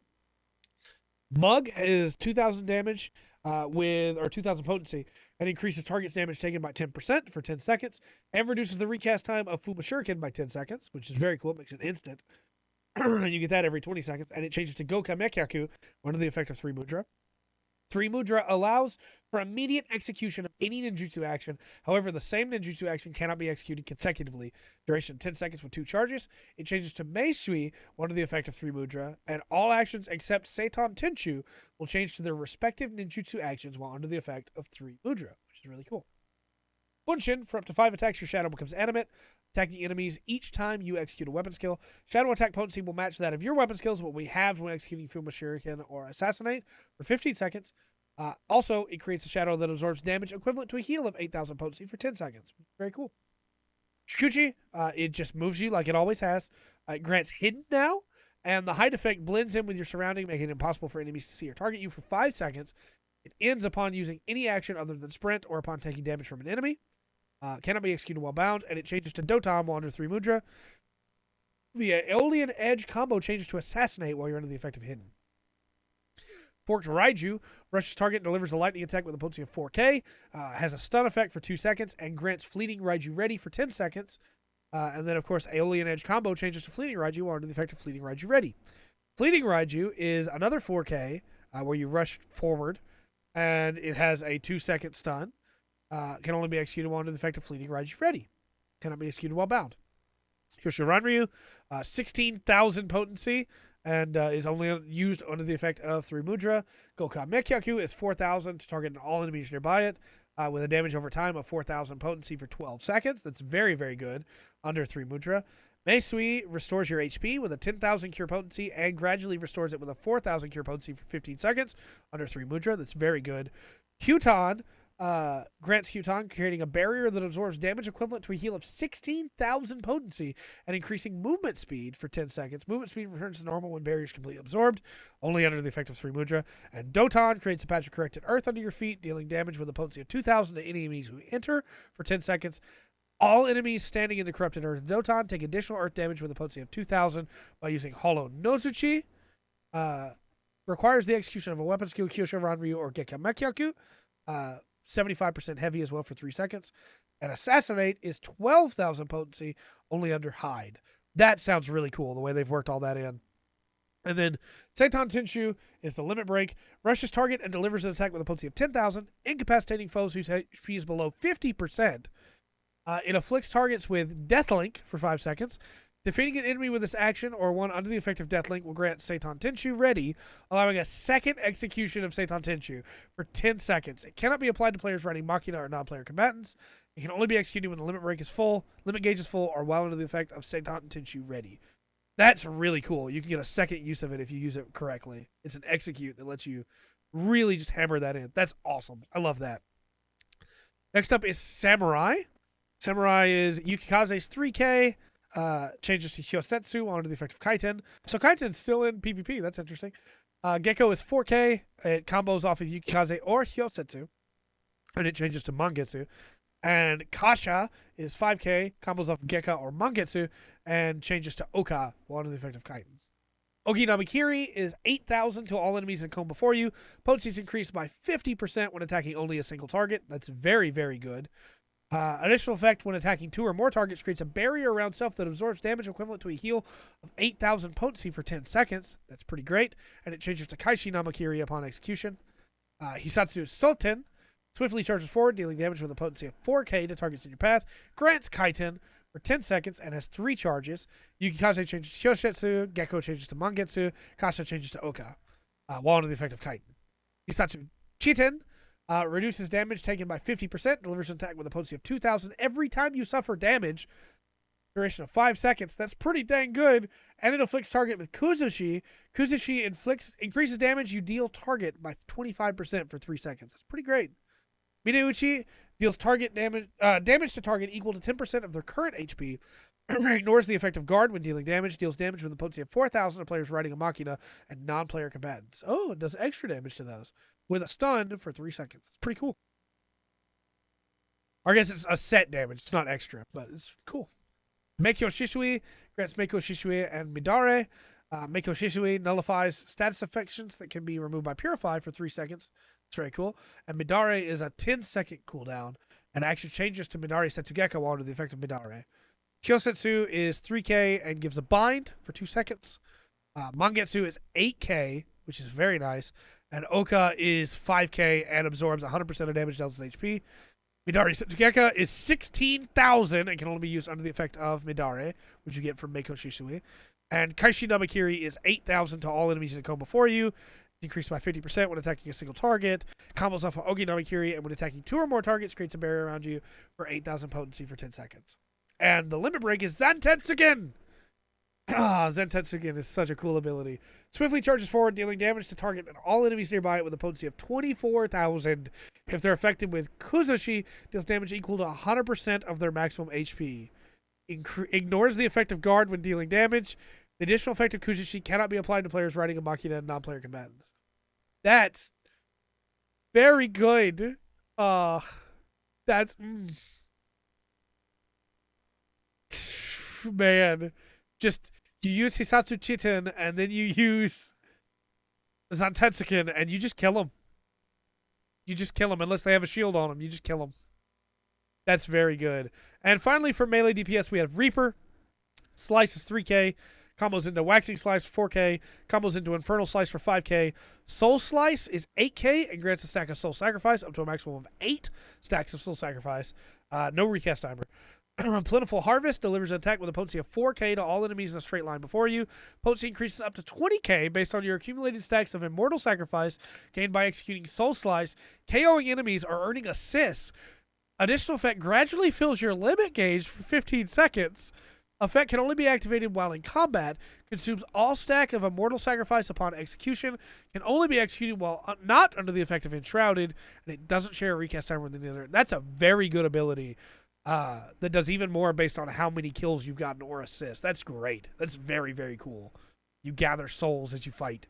Mug is 2,000 damage or 2,000 potency and increases target's damage taken by 10% for 10 seconds and reduces the recast time of Fuma Shuriken by 10 seconds, which is very cool. It makes it instant. You get that every 20 seconds, and it changes to Goka Mekyaku under the effect of 3 Mudra. 3 Mudra allows for immediate execution of any ninjutsu action. However, the same ninjutsu action cannot be executed consecutively. Duration 10 seconds with 2 charges. It changes to Meisui under the effect of 3 Mudra, and all actions except Seitan Tenchu will change to their respective ninjutsu actions while under the effect of 3 Mudra, which is really cool. Bunshin, for up to 5 attacks, your shadow becomes animate, attacking enemies each time you execute a weapon skill. Shadow attack potency will match that of your weapon skills, what we have when executing Fuma Shuriken or Assassinate for 15 seconds. Also, it creates a shadow that absorbs damage equivalent to a heal of 8,000 potency for 10 seconds. Very cool. Shikuchi, it just moves you like it always has. It grants hidden now, and the height effect blends in with your surrounding, making it impossible for enemies to see or target you for 5 seconds. It ends upon using any action other than sprint or upon taking damage from an enemy. Cannot be executed while bound, and it changes to Dotam while under 3 Mudra. The Aeolian Edge combo changes to Assassinate while you're under the effect of Hidden. Forked Raiju rushes target and delivers a lightning attack with a potency of 4K, has a stun effect for 2 seconds, and grants Fleeting Raiju Ready for 10 seconds. And then, of course, Aeolian Edge combo changes to Fleeting Raiju while under the effect of Fleeting Raiju Ready. Fleeting Raiju is another 4K where you rush forward, and it has a 2-second stun. Can only be executed while under the effect of Fleeting Raiju Ready. Cannot be executed while bound. Kyosho Ranryu, 16,000 potency, and is only used under the effect of 3 Mudra. Goka Mekyaku is 4,000 to target all enemies nearby it, with a damage over time of 4,000 potency for 12 seconds. That's very, very good under 3 Mudra. Meisui restores your HP with a 10,000 cure potency and gradually restores it with a 4,000 cure potency for 15 seconds under 3 Mudra. That's very good. Huton grants Huton, creating a barrier that absorbs damage equivalent to a heal of 16,000 potency and increasing movement speed for 10 seconds. Movement speed returns to normal when barrier is completely absorbed, only under the effect of 3 Mudra. And Doton creates a patch of corrected earth under your feet, dealing damage with a potency of 2,000 to any enemies who enter for 10 seconds. All enemies standing in the corrupted earth Doton take additional earth damage with a potency of 2,000 by using Hollow Nozuchi. Requires the execution of a weapon skill, Kyosho Ranryu or Gekka Mekyaku. 75% heavy as well for 3 seconds. And Assassinate is 12,000 potency, only under Hide. That sounds really cool, the way they've worked all that in. And then Seitan Tenshu is the limit break. Rushes target and delivers an attack with a potency of 10,000, incapacitating foes whose HP is below 50%. It afflicts targets with Deathlink for 5 seconds. Defeating an enemy with this action or one under the effect of Deathlink will grant Seitan Tenshu Ready, allowing a second execution of Seitan Tenshu for 10 seconds. It cannot be applied to players riding Machina or non-player combatants. It can only be executed when the limit gauge is full, or while under the effect of Seitan Tenshu Ready. That's really cool. You can get a second use of it if you use it correctly. It's an execute that lets you really just hammer that in. That's awesome. I love that. Next up is Samurai. Samurai is Yukikaze's 3K. Changes to Hyosetsu while under the effect of Kaiten. So Kaiten's still in PvP. That's interesting. Gecko is 4K. It combos off of Yukikaze or Hyosetsu. And it changes to Mangetsu. And Kasha is 5K. Combos off of Gekka or Mangetsu. And changes to Oka while under the effect of Kaiten. Ogi Namakiri is 8,000 to all enemies that come before you. Potency is increased by 50% when attacking only a single target. That's very, very good. Additional effect when attacking 2 or more targets creates a barrier around self that absorbs damage equivalent to a heal of 8,000 potency for 10 seconds. That's pretty great. And it changes to Kaishi Namakiri upon execution. Hisatsu Soten swiftly charges forward, dealing damage with a potency of 4K to targets in your path. Grants Kaiten for 10 seconds and has 3 charges. Yukikaze changes to Hyosetsu. Gecko changes to Mangetsu. Kasha changes to Oka while under the effect of Kaiten. Hisatsu Chiten reduces damage taken by 50%, delivers an attack with a potency of 2,000 every time you suffer damage. Duration of 5 seconds. That's pretty dang good. And it afflicts target with Kuzushi. Kuzushi increases damage you deal target by 25% for 3 seconds. That's pretty great. Mineuchi deals target damage to target equal to 10% of their current HP. Ignores the effect of guard when dealing damage. Deals damage with a potency of 4,000 to players riding a Machina and non-player combatants. Oh, it does extra damage to those. With a stun for 3 seconds. It's pretty cool. Or I guess it's a set damage. It's not extra, but it's cool. Meikyo Shishui grants Meikyo Shishui and Midare. Mako Shisui nullifies status affections that can be removed by Purify for 3 seconds. It's very cool. And Midare is a 10-second cooldown, and action changes to Midare Setsugeka while under the effect of Midare. Kyosetsu is 3k and gives a bind for 2 seconds. Mangetsu is 8k, which is very nice. And Oka is 5k and absorbs 100% of damage dealt with HP. Midare Setsugeka is 16,000 and can only be used under the effect of Midare, which you get from Mako Shisui. And Kaishi Namakiri is 8,000 to all enemies that come before you, decreased by 50% when attacking a single target. Combos off of Ogi Namakiri, and when attacking 2 or more targets, creates a barrier around you for 8,000 potency for 10 seconds. And the limit break is Zantetsuken! Zantetsuken is such a cool ability. Swiftly charges forward, dealing damage to target and all enemies nearby it with a potency of 24,000. If they're affected with Kuzushi, deals damage equal to 100% of their maximum HP. Ignores the effect of guard when dealing damage. The additional effect of Kuzushi cannot be applied to players riding a Makina and non-player combatants. That's very good. That's... Man. Just, you use Hisatsu Chitin, and then you use Zantetsuken, and you just kill them. You just kill them, unless they have a shield on them. You just kill them. That's very good. And finally, for melee DPS, we have Reaper. Slice is 3k. Combos into Waxing Slice for 4k. Combos into Infernal Slice for 5k. Soul Slice is 8k and grants a stack of Soul Sacrifice up to a maximum of 8 stacks of Soul Sacrifice. No recast timer. Plentiful Harvest delivers an attack with a potency of 4k to all enemies in a straight line before you. Potency increases up to 20k based on your accumulated stacks of Immortal Sacrifice gained by executing Soul Slice, KOing enemies, or earning assists. Additional effect gradually fills your limit gauge for 15 seconds. Effect can only be activated while in combat. Consumes all stack of Immortal Sacrifice upon execution. Can only be executed while not under the effect of Enshrouded. And it doesn't share a recast timer with the other. That's a very good ability. That does even more based on how many kills you've gotten or assists. That's great. That's very, very cool. You gather souls as you fight.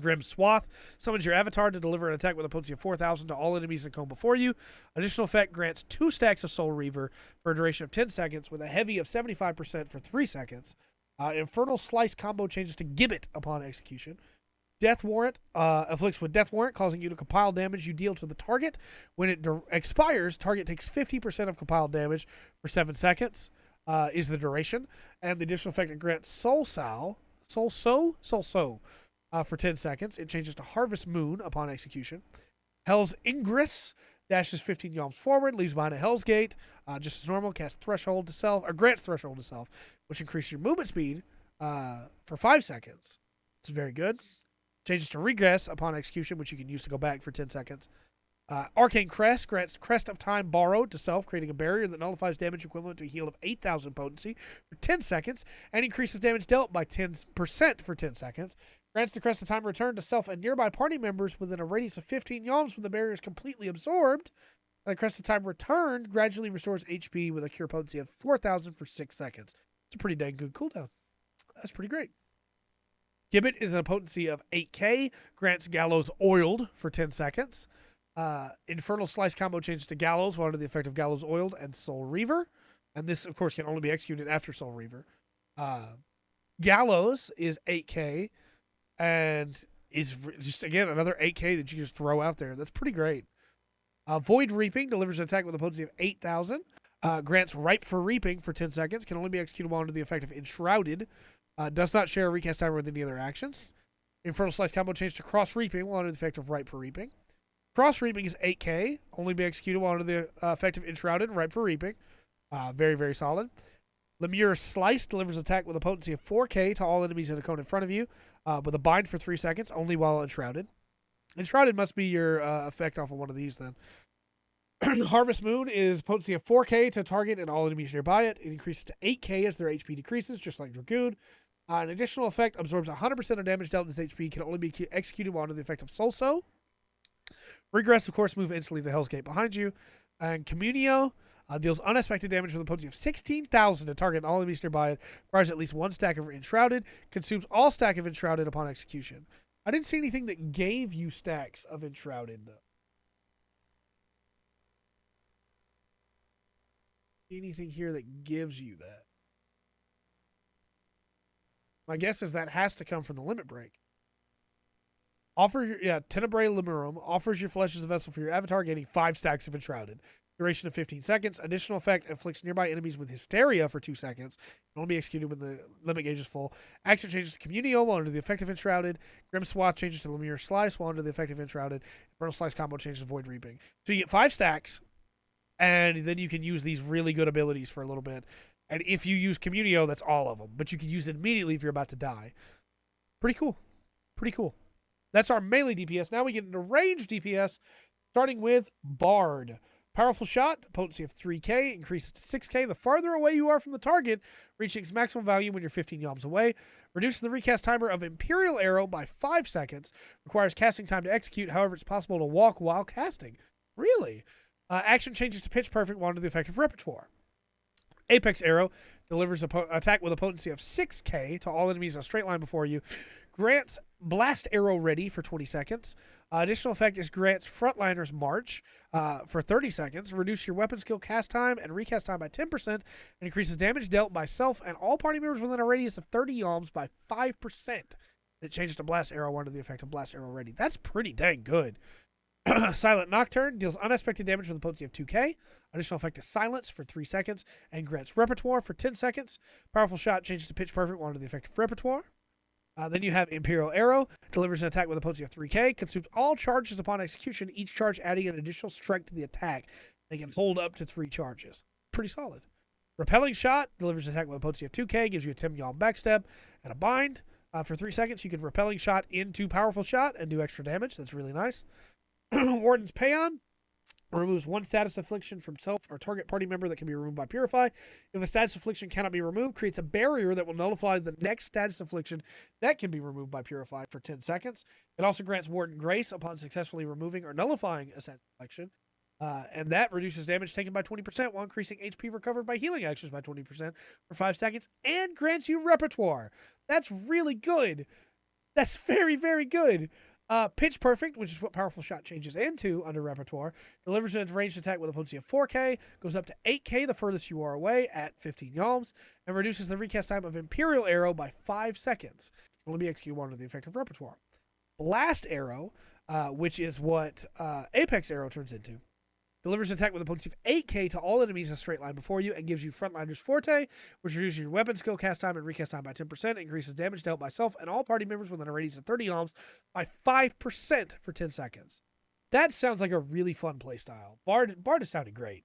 Grim Swath summons your avatar to deliver an attack with a potency of 4,000 to all enemies that come before you. Additional effect grants 2 stacks of Soul Reaver for a duration of 10 seconds with a heavy of 75% for 3 seconds. Infernal Slice combo changes to Gibbet upon execution. Death Warrant afflicts with Death Warrant, causing you to compile damage you deal to the target. When it expires, target takes 50% of compiled damage for 7 seconds, is the duration. And the additional effect grants Soul Sow for 10 seconds. It changes to Harvest Moon upon execution. Hell's Ingress dashes 15 yalms forward, leaves behind a Hell's Gate, just as normal, casts Threshold to Self, or grants Threshold to Self, which increases your movement speed for 5 seconds. It's very good. Changes to Regress upon execution, which you can use to go back for 10 seconds. Arcane Crest grants Crest of Time borrowed to self, creating a barrier that nullifies damage equivalent to a heal of 8,000 potency for 10 seconds, and increases damage dealt by 10% for 10 seconds. Grants the Crest of Time return to self and nearby party members within a radius of 15 yalms when the barrier is completely absorbed. And the Crest of Time returned gradually restores HP with a cure potency of 4,000 for 6 seconds. It's a pretty dang good cooldown. That's pretty great. Gibbet is a potency of 8k, grants Gallows Oiled for 10 seconds. Infernal Slice combo changes to Gallows while under the effect of Gallows Oiled and Soul Reaver. And this, of course, can only be executed after Soul Reaver. Gallows is 8k and is just, again, another 8k that you just throw out there. That's pretty great. Void Reaping delivers an attack with a potency of 8,000. Grants Ripe for Reaping for 10 seconds. Can only be executed while under the effect of Enshrouded. Does not share a recast timer with any other actions. Infernal Slice combo changes to Cross Reaping while under the effect of Ripe for Reaping. Cross Reaping is 8k, only be executed while under the effect of Enshrouded and Ripe for Reaping. Very, very solid. Lemure Slice delivers an attack with a potency of 4k to all enemies in a cone in front of you, with a bind for 3 seconds, only while Enshrouded. Enshrouded must be your effect off of one of these then. Harvest Moon is potency of 4k to target and all enemies nearby it. It increases to 8k as their HP decreases, just like Dragoon. An additional effect absorbs 100% of damage dealt in its HP, can only be executed while under the effect of Soul Sow. Regress, of course, move instantly to Hell's Gate behind you. And Communio deals unexpected damage with a potency of 16,000 to target and all enemies nearby it. Requires at least 1 stack of Enshrouded. Consumes all stack of Enshrouded upon execution. I didn't see anything that gave you stacks of Enshrouded, though. Anything here that gives you that? My guess is that has to come from the limit break. Tenebrae Limurum offers your flesh as a vessel for your avatar, gaining 5 stacks of Enshrouded. Duration of 15 seconds. Additional effect inflicts nearby enemies with hysteria for 2 seconds. Can only be executed when the limit gauge is full. Action changes to Communio while under the effect of Enshrouded. Grim Swath changes to Lemure Slice while under the effect of Enshrouded. Infernal Slice combo changes to Void Reaping. So you get 5 stacks, and then you can use these really good abilities for a little bit. And if you use Communio, that's all of them. But you can use it immediately if you're about to die. Pretty cool. Pretty cool. That's our melee DPS. Now we get into range DPS, starting with Bard. Powerful shot, potency of 3k, increases to 6k the farther away you are from the target, reaching its maximum value when you're 15 yalms away. Reduces the recast timer of Imperial Arrow by 5 seconds. Requires casting time to execute, however, it's possible to walk while casting. Really? Action changes to Pitch Perfect while under the effect of Repertoire. Apex Arrow delivers an attack with a potency of 6k to all enemies in a straight line before you. Grants Blast Arrow ready for 20 seconds. Additional effect is grants Frontliner's March for 30 seconds. Reduce your weapon skill cast time and recast time by 10%. And increases damage dealt by self and all party members within a radius of 30 yalms by 5%. It changes to Blast Arrow under the effect of Blast Arrow ready. That's pretty dang good. Silent Nocturne deals unexpected damage with a potency of 2k. Additional effect is Silence for 3 seconds. And grants Repertoire for 10 seconds. Powerful Shot changes to Pitch Perfect while under the effect of Repertoire. Then you have Imperial Arrow, delivers an attack with a potency of 3k, consumes all charges upon execution, each charge adding an additional strike to the attack. They can hold up to 3 charges. Pretty solid. Repelling Shot delivers an attack with a potency of 2k, gives you a 10 yalm backstep and a bind. For 3 seconds, you can Repelling Shot into Powerful Shot and do extra damage. That's really nice. Warden's Paean removes 1 status affliction from self or target party member that can be removed by Purify. If a status affliction cannot be removed, creates a barrier that will nullify the next status affliction that can be removed by Purify for 10 seconds. It also grants Warden Grace upon successfully removing or nullifying a status affliction. And that reduces damage taken by 20% while increasing HP recovered by healing actions by 20% for 5 seconds and grants you Repertoire. That's really good. That's very, very good. Pitch Perfect, which is what Powerful Shot changes into under Repertoire, delivers a ranged attack with a potency of 4k, goes up to 8k the furthest you are away at 15 yalms, and reduces the recast time of Imperial Arrow by 5 seconds. It will be executed under the effect of Repertoire. Blast Arrow, which is what Apex Arrow turns into, delivers an attack with a potency of 8k to all enemies in a straight line before you and gives you Frontliner's Forte, which reduces your weapon skill cast time and recast time by 10%, increases damage dealt by self and all party members within a radius of 30 yalms by 5% for 10 seconds. That sounds like a really fun playstyle. Bard is sounding great.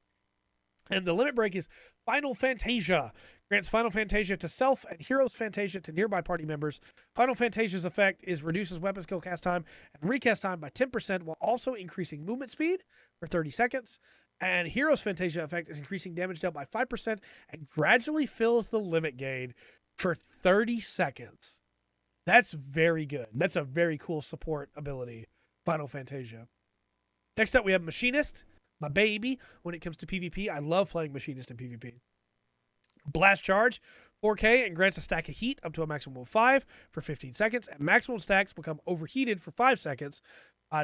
And the limit break is Final Fantasia. Grants Final Fantasia to self and Hero's Fantasia to nearby party members. Final Fantasia's effect is reduces weapon skill cast time and recast time by 10% while also increasing movement speed for 30 seconds. And Hero's Fantasia effect is increasing damage dealt by 5% and gradually fills the limit gain for 30 seconds. That's very good. That's a very cool support ability, Final Fantasia. Next up, we have Machinist, my baby. When it comes to PvP, I love playing Machinist in PvP. Blast Charge, 4k, and grants a stack of heat up to a maximum of 5 for 15 seconds. And maximum stacks become overheated for 5 seconds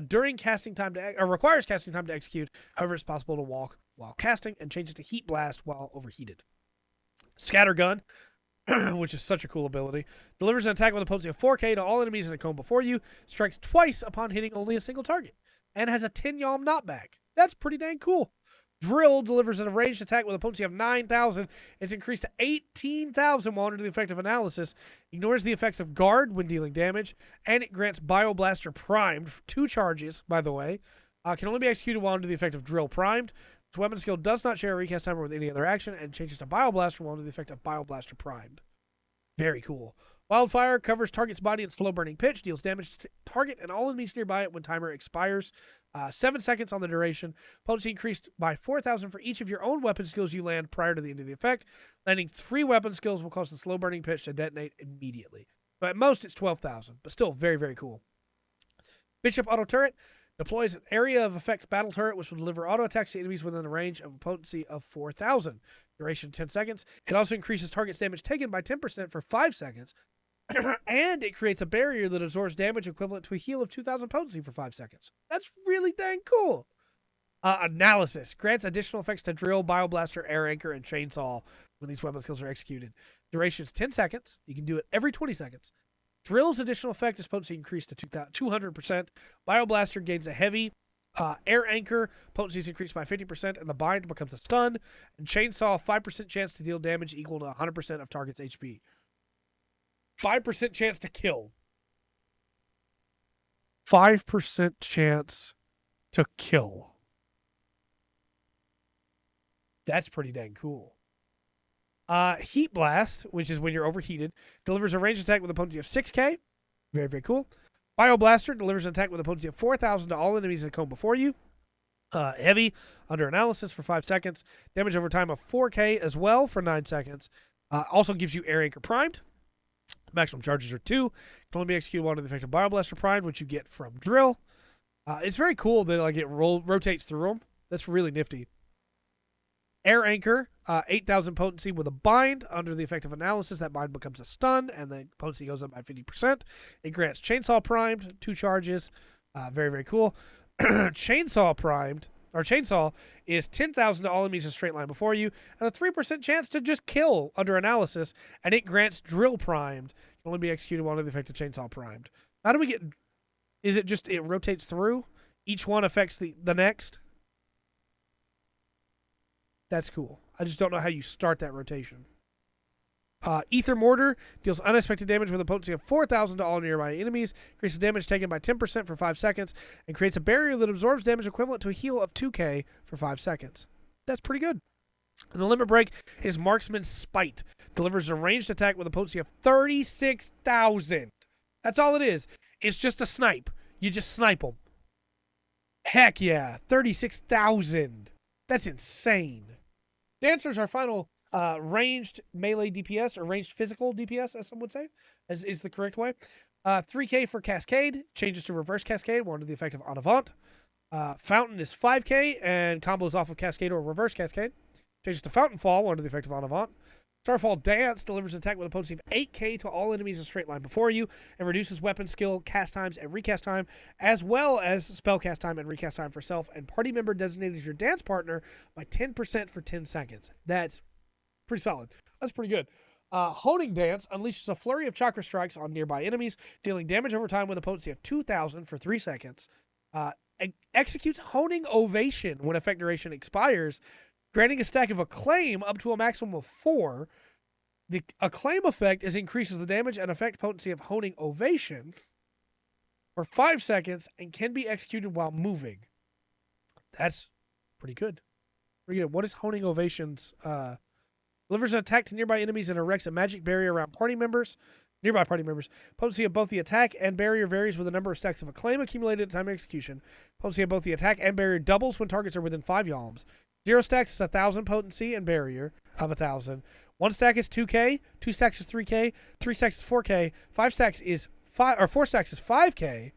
during casting time requires casting time to execute. However, it's possible to walk while casting and changes to Heat Blast while overheated. Scattergun, which is such a cool ability, delivers an attack with a potency of 4k to all enemies in a cone before you, strikes twice upon hitting only a single target, and has a 10 yalm knockback. That's pretty dang cool. Drill delivers a ranged attack with a potency of 9,000. It's increased to 18,000 while under the effect of analysis. Ignores the effects of guard when dealing damage. And it grants Bioblaster primed for 2 charges, by the way. Can only be executed while under the effect of Drill primed. Its weapon skill does not share a recast timer with any other action and changes to Bioblaster while under the effect of Bioblaster primed. Very cool. Wildfire covers target's body in slow burning pitch, deals damage to target and all enemies nearby it when timer expires. 7 seconds on the duration. Potency increased by 4,000 for each of your own weapon skills you land prior to the end of the effect. Landing 3 weapon skills will cause the slow burning pitch to detonate immediately. But at most, it's 12,000, but still very, very cool. Bishop Auto Turret deploys an area of effect battle turret, which will deliver auto attacks to enemies within the range of a potency of 4,000. Duration 10 seconds. It also increases target's damage taken by 10% for 5 seconds. And it creates a barrier that absorbs damage equivalent to a heal of 2,000 potency for 5 seconds. That's really dang cool. Analysis. Grants additional effects to drill, bioblaster, air anchor, and chainsaw when these weapon skills are executed. Duration is 10 seconds. You can do it every 20 seconds. Drill's additional effect is potency increased to 200%. Bioblaster gains a heavy. Air anchor, potency is increased by 50%, and the bind becomes a stun. And chainsaw, 5% chance to deal damage equal to 100% of target's HP. 5% chance to kill. 5% chance to kill. That's pretty dang cool. Heat Blast, which is when you're overheated, delivers a ranged attack with a potency of 6k. Very, very cool. Bioblaster delivers an attack with a potency of 4,000 to all enemies that come before you. Heavy, under analysis for 5 seconds. Damage over time of 4k as well for 9 seconds. Also gives you Air Anchor Primed. Maximum charges are 2. Can only be executed while under the effect of Bioblaster Primed, which you get from Drill. It's very cool that like it rotates through them. That's really nifty. Air Anchor, 8,000 potency with a bind. Under the effect of analysis, that bind becomes a stun, and the potency goes up by 50%. It grants Chainsaw Primed, 2 charges. Very, very cool. Chainsaw Primed, or Chainsaw, is 10,000 to all enemies in a straight line before you, and a 3% chance to just kill under analysis, and it grants Drill Primed. It can only be executed while under the effect of Chainsaw Primed. How do we get... Is it just it rotates through? Each one affects the next? That's cool. I just don't know how you start that rotation. Ether Mortar deals unexpected damage with a potency of 4,000 to all nearby enemies, increases damage taken by 10% for 5 seconds, and creates a barrier that absorbs damage equivalent to a heal of 2k for 5 seconds. That's pretty good. And the limit break is Marksman's Spite. Delivers a ranged attack with a potency of 36,000. That's all it is. It's just a snipe. You just snipe them. Heck yeah. 36,000. That's insane. Dancer's our final ranged melee DPS, or ranged physical DPS, as some would say, is the correct way. 3k for Cascade, changes to Reverse Cascade, while under the effect of En Avant. Fountain is 5k, and combos off of Cascade or Reverse Cascade. Changes to Fountain Fall, while under the effect of En Avant. Starfall Dance delivers an attack with a potency of 8k to all enemies in a straight line before you, and reduces weapon skill, cast times, and recast time, as well as spell cast time and recast time for self and party member designated as your dance partner by 10% for 10 seconds. That's pretty solid. That's pretty good. Honing Dance unleashes a flurry of chakra strikes on nearby enemies, dealing damage over time with a potency of 2,000 for 3 seconds. Executes Honing Ovation when effect duration expires, granting a stack of Acclaim up to a maximum of 4. The Acclaim effect increases the damage and effect potency of Honing Ovation for 5 seconds and can be executed while moving. That's pretty good. Pretty good. What is Honing Ovation's? Delivers an attack to nearby enemies and erects a magic barrier around nearby party members. Potency of both the attack and barrier varies with the number of stacks of Acclaim accumulated at the time of execution. Potency of both the attack and barrier doubles when targets are within 5 yalms. 0 stacks is 1,000 potency and barrier of 1,000. 1 stack is 2k. 2 stacks is 3k. 3 stacks is 4k. 4 stacks is 5k.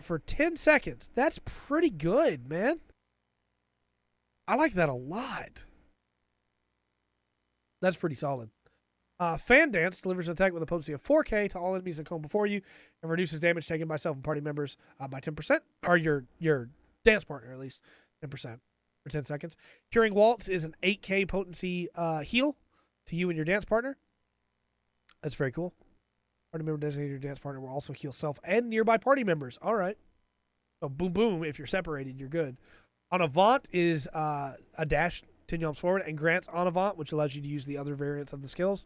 For 10 seconds. That's pretty good, man. I like that a lot. That's pretty solid. Fan Dance delivers an attack with a potency of 4k to all enemies that come before you, and reduces damage taken by self and party members by 10%, or your dance partner at least 10%. For 10 seconds. Curing Waltz is an 8k potency heal to you and your dance partner. That's very cool. Party member designated your dance partner will also heal self and nearby party members. All right. So boom, boom. If you're separated, you're good. En Avant is a dash 10 yalms forward and grants En Avant, which allows you to use the other variants of the skills.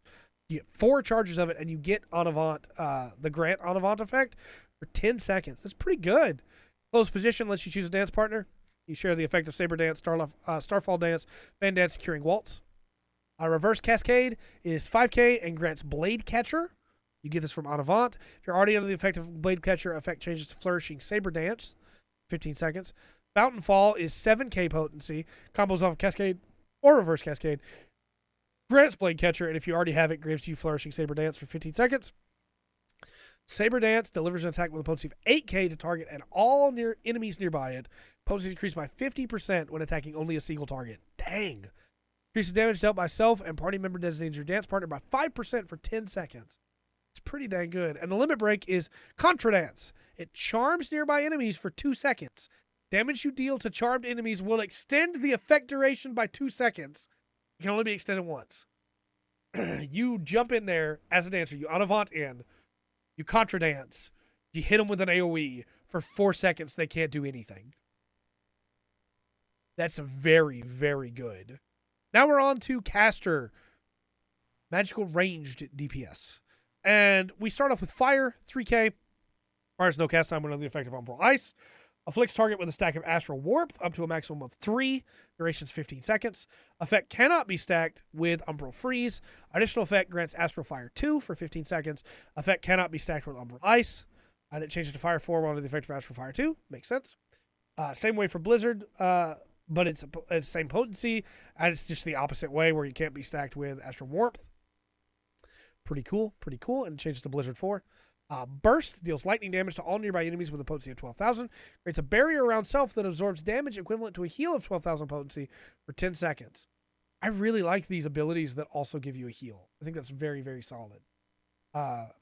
You get 4 charges of it, and you get En Avant, the grant En Avant effect for 10 seconds. That's pretty good. Close position lets you choose a dance partner. You share the effect of Saber Dance, Starfall Dance, Fan Dance, Curing Waltz. Reverse Cascade is 5k and grants Blade Catcher. You get this from En Avant. If you're already under the effect of Blade Catcher, effect changes to Flourishing Saber Dance, 15 seconds. Fountain Fall is 7k potency. Combos off of Cascade or Reverse Cascade. Grants Blade Catcher, and if you already have it, gives you Flourishing Saber Dance for 15 seconds. Saber Dance delivers an attack with a potency of 8k to target and all enemies nearby it. Potency increased by 50% when attacking only a single target. Dang. Increases damage dealt by self and party member designated your dance partner by 5% for 10 seconds. It's pretty dang good. And the limit break is Contra Dance. It charms nearby enemies for 2 seconds. Damage you deal to charmed enemies will extend the effect duration by 2 seconds. It can only be extended once. You jump in there as a dancer. You en avant in. You contra dance. You hit them with an AoE. For 4 seconds, they can't do anything. That's very, very good. Now we're on to Caster. Magical ranged DPS. And we start off with Fire, 3k. Requires no cast time when under the effect of Umbral Ice. Afflicts target with a stack of Astral Warmth up to a maximum of 3. Duration's 15 seconds. Effect cannot be stacked with Umbral Freeze. Additional effect grants Astral Fire 2 for 15 seconds. Effect cannot be stacked with Umbral Ice. And it changes to Fire 4 while under the effect of Astral Fire 2. Makes sense. Same way for Blizzard, but it's same potency, and it's just the opposite way where you can't be stacked with Astral Warmth. Pretty cool, and it changes to Blizzard 4. Burst deals lightning damage to all nearby enemies with a potency of 12,000. Creates a barrier around self that absorbs damage equivalent to a heal of 12,000 potency for 10 seconds. I really like these abilities that also give you a heal. I think that's very, very solid.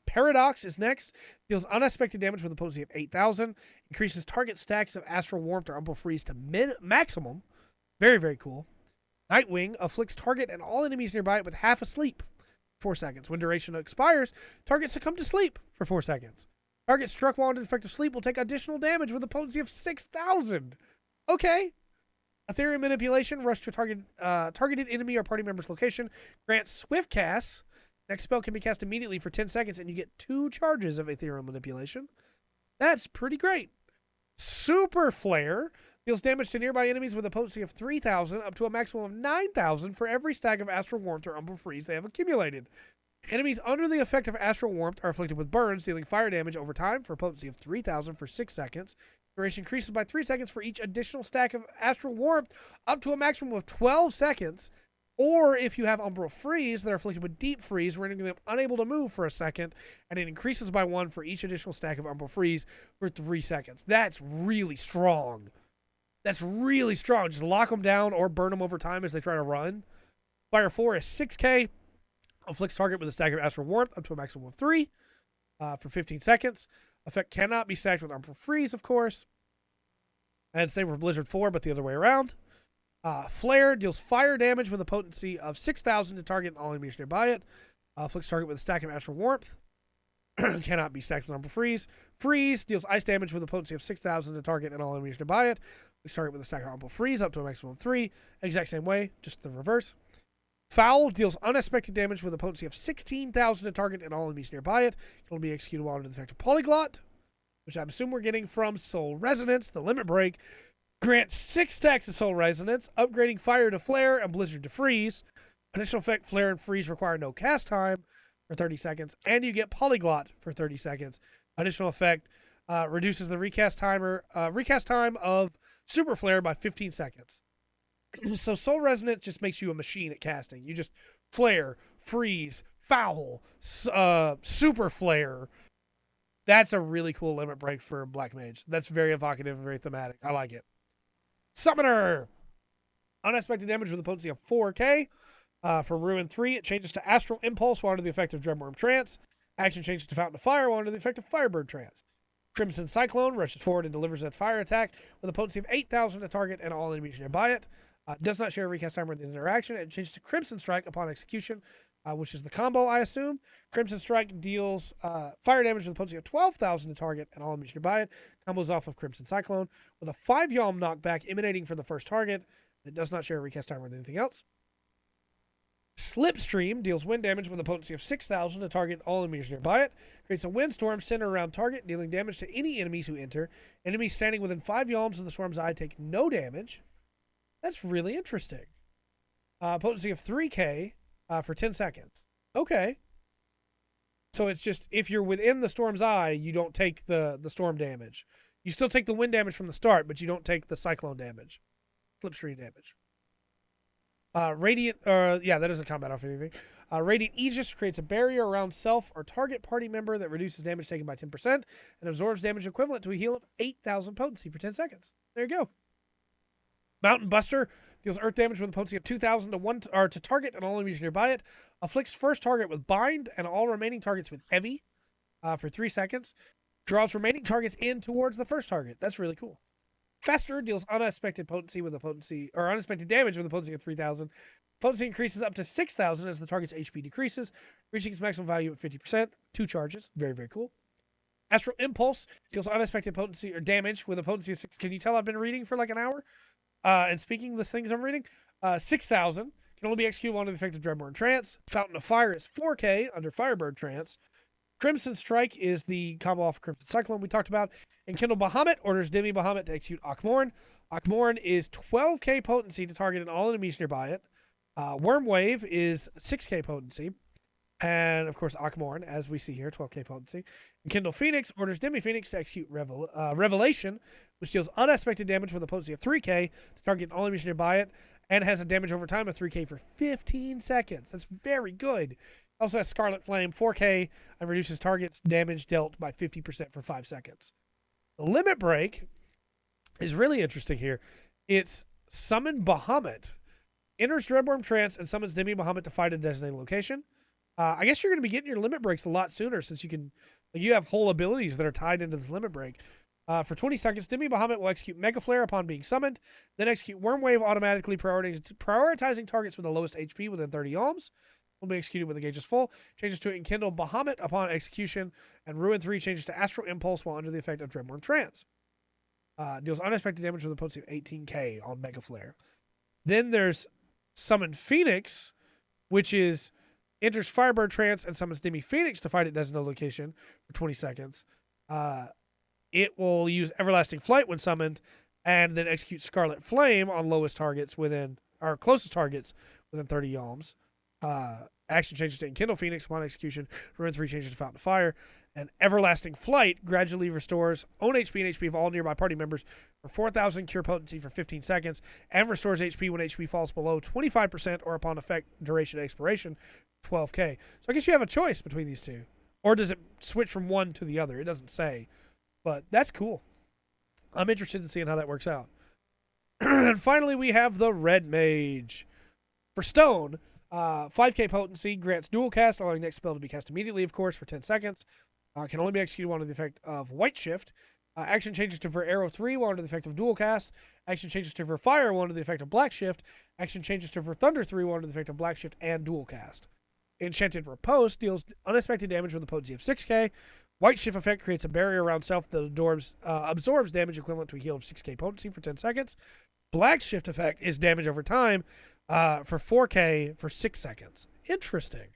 Paradox is next. Deals unexpected damage with a potency of 8,000. Increases target stacks of Astral Warmth or Umbral Freeze to maximum. Very, very cool. Nightwing afflicts target and all enemies nearby it with half asleep. 4 seconds. When duration expires, target succumb to sleep for 4 seconds. Target struck while under the effect of sleep will take additional damage with a potency of 6,000. Okay. Ethereum Manipulation. Rush to targeted enemy or party member's location. Grants Swift Cast. Next spell can be cast immediately for 10 seconds, and you get 2 charges of Ethereal Manipulation. That's pretty great. Super Flare deals damage to nearby enemies with a potency of 3,000 up to a maximum of 9,000 for every stack of Astral Warmth or Umbral Freeze they have accumulated. Enemies under the effect of Astral Warmth are afflicted with burns, dealing fire damage over time for a potency of 3,000 for 6 seconds. Duration increases by 3 seconds for each additional stack of Astral Warmth up to a maximum of 12 seconds. Or if you have Umbral Freeze, they're afflicted with Deep Freeze, rendering them unable to move for a second, and it increases by 1 for each additional stack of Umbral Freeze for 3 seconds. That's really strong. That's really strong. Just lock them down or burn them over time as they try to run. Fire 4 is 6k. Afflicts target with a stack of Astral Warmth up to a maximum of 3 for 15 seconds. Effect cannot be stacked with Umbral Freeze, of course. And same for Blizzard 4, but the other way around. Flare deals fire damage with a potency of 6,000 to target and all enemies nearby it. Afflicts target with a stack of Astral Warmth. Cannot be stacked with Umbral Freeze. Freeze deals ice damage with a potency of 6,000 to target and all enemies nearby it. Afflicts target with a stack of Umbral Freeze up to a maximum of 3. Exact same way, just the reverse. Foul deals unexpected damage with a potency of 16,000 to target and all enemies nearby it. It will be executed while under the effect of Polyglot, which I assume we're getting from Soul Resonance, the Limit Break. Grants 6 stacks of Soul Resonance, upgrading Fire to Flare and Blizzard to Freeze. Additional effect, Flare and Freeze require no cast time for 30 seconds, and you get Polyglot for 30 seconds. Additional effect reduces the recast time of Super Flare by 15 seconds. So Soul Resonance just makes you a machine at casting. You just Flare, Freeze, Foul, Super Flare. That's a really cool limit break for Black Mage. That's very evocative and very thematic. I like it. Summoner. Unexpected damage with a potency of 4k. For Ruin 3, it changes to Astral Impulse while under the effect of Dreadworm Trance. Action changes to Fountain of Fire while under the effect of Firebird Trance. Crimson Cyclone rushes forward and delivers its fire attack with a potency of 8,000 to target and all enemies nearby it. Does not share a recast timer with the interaction. It changes to Crimson Strike upon execution, which is the combo, I assume. Crimson Strike deals fire damage with a potency of 12,000 to target and all enemies nearby it. Combos off of Crimson Cyclone with a 5 Yalm knockback emanating from the first target. It does not share a recast timer with anything else. Slipstream deals wind damage with a potency of 6,000 to target all enemies nearby it. Creates a windstorm centered around target, dealing damage to any enemies who enter. Enemies standing within 5 Yalms of the storm's eye take no damage. That's really interesting. Potency of 3k for 10 seconds. Okay. So it's just, if you're within the storm's eye, you don't take the storm damage. You still take the wind damage from the start, but you don't take the cyclone damage. Slipstream damage. Radiant, that doesn't combat off anything. Radiant Aegis creates a barrier around self or target party member that reduces damage taken by 10% and absorbs damage equivalent to a heal of 8,000 potency for 10 seconds. There you go. Mountain Buster deals earth damage with a potency of 2,000 to target and all enemies nearby it. Afflicts first target with bind and all remaining targets with heavy for 3 seconds. Draws remaining targets in towards the first target. That's really cool. Faster deals unexpected potency with a potency, or unexpected damage with a potency of 3,000. Potency increases up to 6,000 as the target's HP decreases, reaching its maximum value at 50%. 2 charges. Very, very cool. Astral Impulse deals unexpected potency or damage with a potency of 6. Can you tell I've been reading for like an hour? And speaking the things I'm reading, 6,000 can only be executed while under the effect of Dreadborn Trance. Fountain of Fire is 4K under Firebird Trance. Crimson Strike is the combo off Crimson Cyclone we talked about. And Kindle Bahamut orders Demi Bahamut to execute Akmorn. Akmorn is 12K potency to target all enemies nearby it. Worm Wave is 6K potency. And, of course, Akmorn, as we see here, 12K potency. And Kindle Phoenix orders Demi Phoenix to execute Revelation, which deals unexpected damage with a potency of 3K to target all enemies nearby it, and has a damage over time of 3K for 15 seconds. That's very good. Also has Scarlet Flame, 4K, and reduces target's damage dealt by 50% for 5 seconds. The Limit Break is really interesting here. It's Summon Bahamut, enters Dreadborn Trance, and summons Demi Bahamut to fight a designated location. I guess you're going to be getting your limit breaks a lot sooner since you have whole abilities that are tied into this limit break. For 20 seconds, Demi Bahamut will execute Mega Flare upon being summoned, then execute Worm Wave automatically, prioritizing targets with the lowest HP within 30 ohms. Will be executed when the gauge is full. Changes to Enkindle Bahamut upon execution, and Ruin 3 changes to Astral Impulse while under the effect of Dreadborn Trance. Deals unexpected damage with a potency of 18K on Mega Flare. Then there's Summon Phoenix, which is enters Firebird Trance and summons Demi Phoenix to fight at designated location for 20 seconds. It will use Everlasting Flight when summoned, and then execute Scarlet Flame on lowest targets closest targets within 30 ohms. Action changes to Enkindle Phoenix upon execution. Ruin 3 changes to Fountain of Fire. And Everlasting Flight gradually restores own HP and HP of all nearby party members for 4,000 cure potency for 15 seconds, and restores HP when HP falls below 25% or upon effect duration expiration, 12K. So I guess you have a choice between these two. Or does it switch from one to the other? It doesn't say. But that's cool. I'm interested in seeing how that works out. And finally, we have the Red Mage. For Stone, 5K potency grants dual cast, allowing next spell to be cast immediately, of course, for 10 seconds. Can only be executed while under the effect of White Shift. Action changes to Ver Arrow 3 while under the effect of dual cast. Action changes to Ver Fire while under the effect of Black Shift. Action changes to Ver Thunder 3 while under the effect of Black Shift and dual cast. Enchanted Riposte deals unexpected damage with a potency of 6K. White Shift effect creates a barrier around self that absorbs damage equivalent to a heal of 6K potency for 10 seconds. Black Shift effect is damage over time for 4K for 6 seconds. Interesting.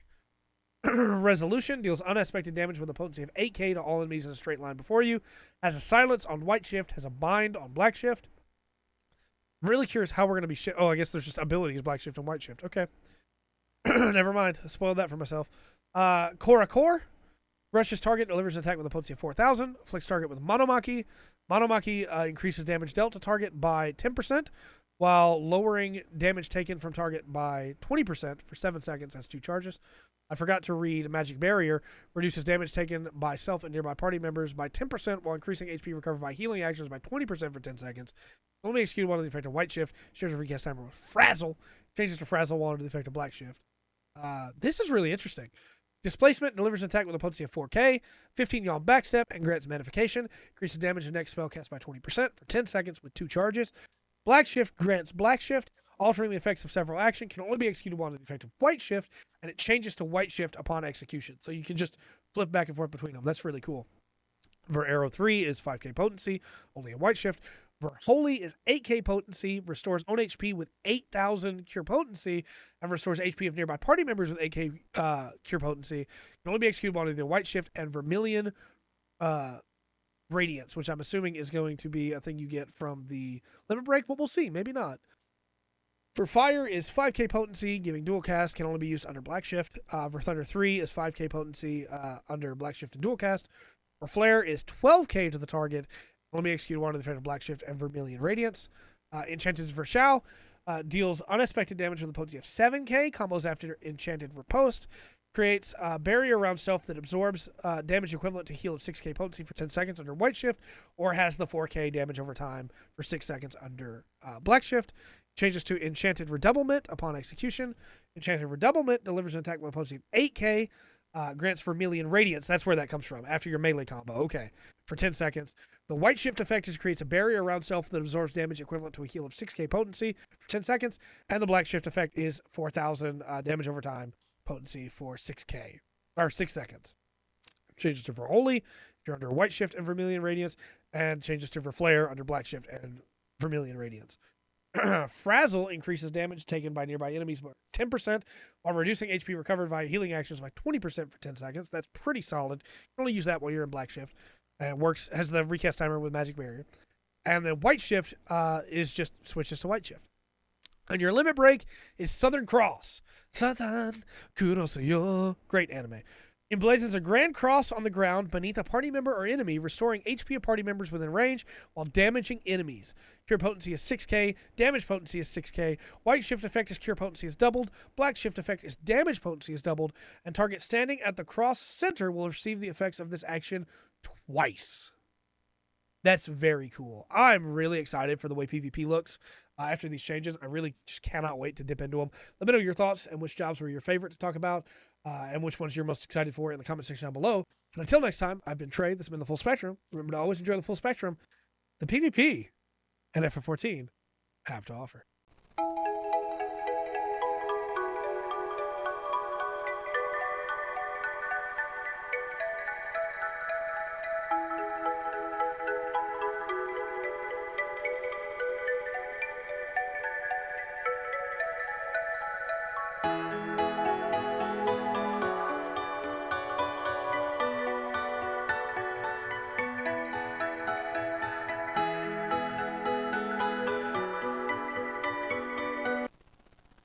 Resolution deals unexpected damage with a potency of 8K to all enemies in a straight line before you. Has a silence on White Shift. Has a bind on Black Shift. I'm really curious how we're going to be... I guess there's just abilities, Black Shift and White Shift. Okay. Never mind. I spoiled that for myself. Korra Core. Rushes target, delivers an attack with a potency of 4,000. Afflicts target with Monomaki. Monomaki increases damage dealt to target by 10%, while lowering damage taken from target by 20% for 7 seconds. Has 2 charges. I forgot to read Magic Barrier. Reduces damage taken by self and nearby party members by 10%, while increasing HP recovered by healing actions by 20% for 10 seconds. Only execute while under the effect of White Shift. Shares a recast timer with Frazzle. Changes to Frazzle while under the effect of Black Shift. This is really interesting. Displacement delivers an attack with a potency of 4K, 15 yawn backstep, and grants Manification. Increases damage of next spell cast by 20% for 10 seconds with 2 charges. Black Shift grants Black Shift, altering the effects of several actions, can only be executed while under the effect of White Shift, and it changes to White Shift upon execution. So you can just flip back and forth between them. That's really cool. Ver Arrow 3 is 5K potency, only a White Shift. Ver Holy is 8K potency, restores own HP with 8,000 cure potency, and restores HP of nearby party members with 8K cure potency. Can only be executed while under the White Shift and Vermilion Radiance, which I'm assuming is going to be a thing you get from the Limit Break, but we'll see. Maybe not. For Fire is 5K potency, giving dual cast, can only be used under Black Shift. For Thunder 3 is 5K potency under Black Shift and dual cast. For Flare is 12K to the target, can only be executed while under the effect of Black Shift and Vermilion Radiance. Enchanted Verschao deals unexpected damage with a potency of 7K, combos after Enchanted Riposte. Creates a barrier around self that absorbs damage equivalent to heal of 6K potency for 10 seconds under White Shift, or has the 4K damage over time for 6 seconds under Black Shift. Changes to Enchanted Redoublement upon execution. Enchanted Redoublement delivers an attack with a potency of 8K, grants Vermilion Radiance. That's where that comes from, after your melee combo. Okay, for 10 seconds. The White Shift effect is creates a barrier around self that absorbs damage equivalent to a heal of 6k potency for 10 seconds. And the Black Shift effect is 4,000 damage over time potency for 6k, or 6 seconds. Changes to Verholy if you're under White Shift and Vermilion Radiance, and changes to Verflare under Black Shift and Vermilion Radiance. Frazzle increases damage taken by nearby enemies by 10% while reducing HP recovered via healing actions by 20% for 10 seconds. That's pretty solid. You can only use that while you're in Black Shift. And works, has the recast timer with Magic Barrier. And then White Shift is just switches to White Shift. And your limit break is Southern Cross. Southern Kurosuyo. Great anime. Emblazons a grand cross on the ground beneath a party member or enemy, restoring HP of party members within range while damaging enemies. Cure potency is 6k, damage potency is 6k, White Shift effect is cure potency is doubled, Black Shift effect is damage potency is doubled, and target standing at the cross center will receive the effects of this action twice. That's very cool. I'm really excited for the way PvP looks after these changes. I really just cannot wait to dip into them. Let me know your thoughts and which jobs were your favorite to talk about. And which ones you're most excited for in the comment section down below. And until next time, I've been Trey. This has been The Full Spectrum. Remember to always enjoy the full spectrum. The PvP and FF14 have to offer.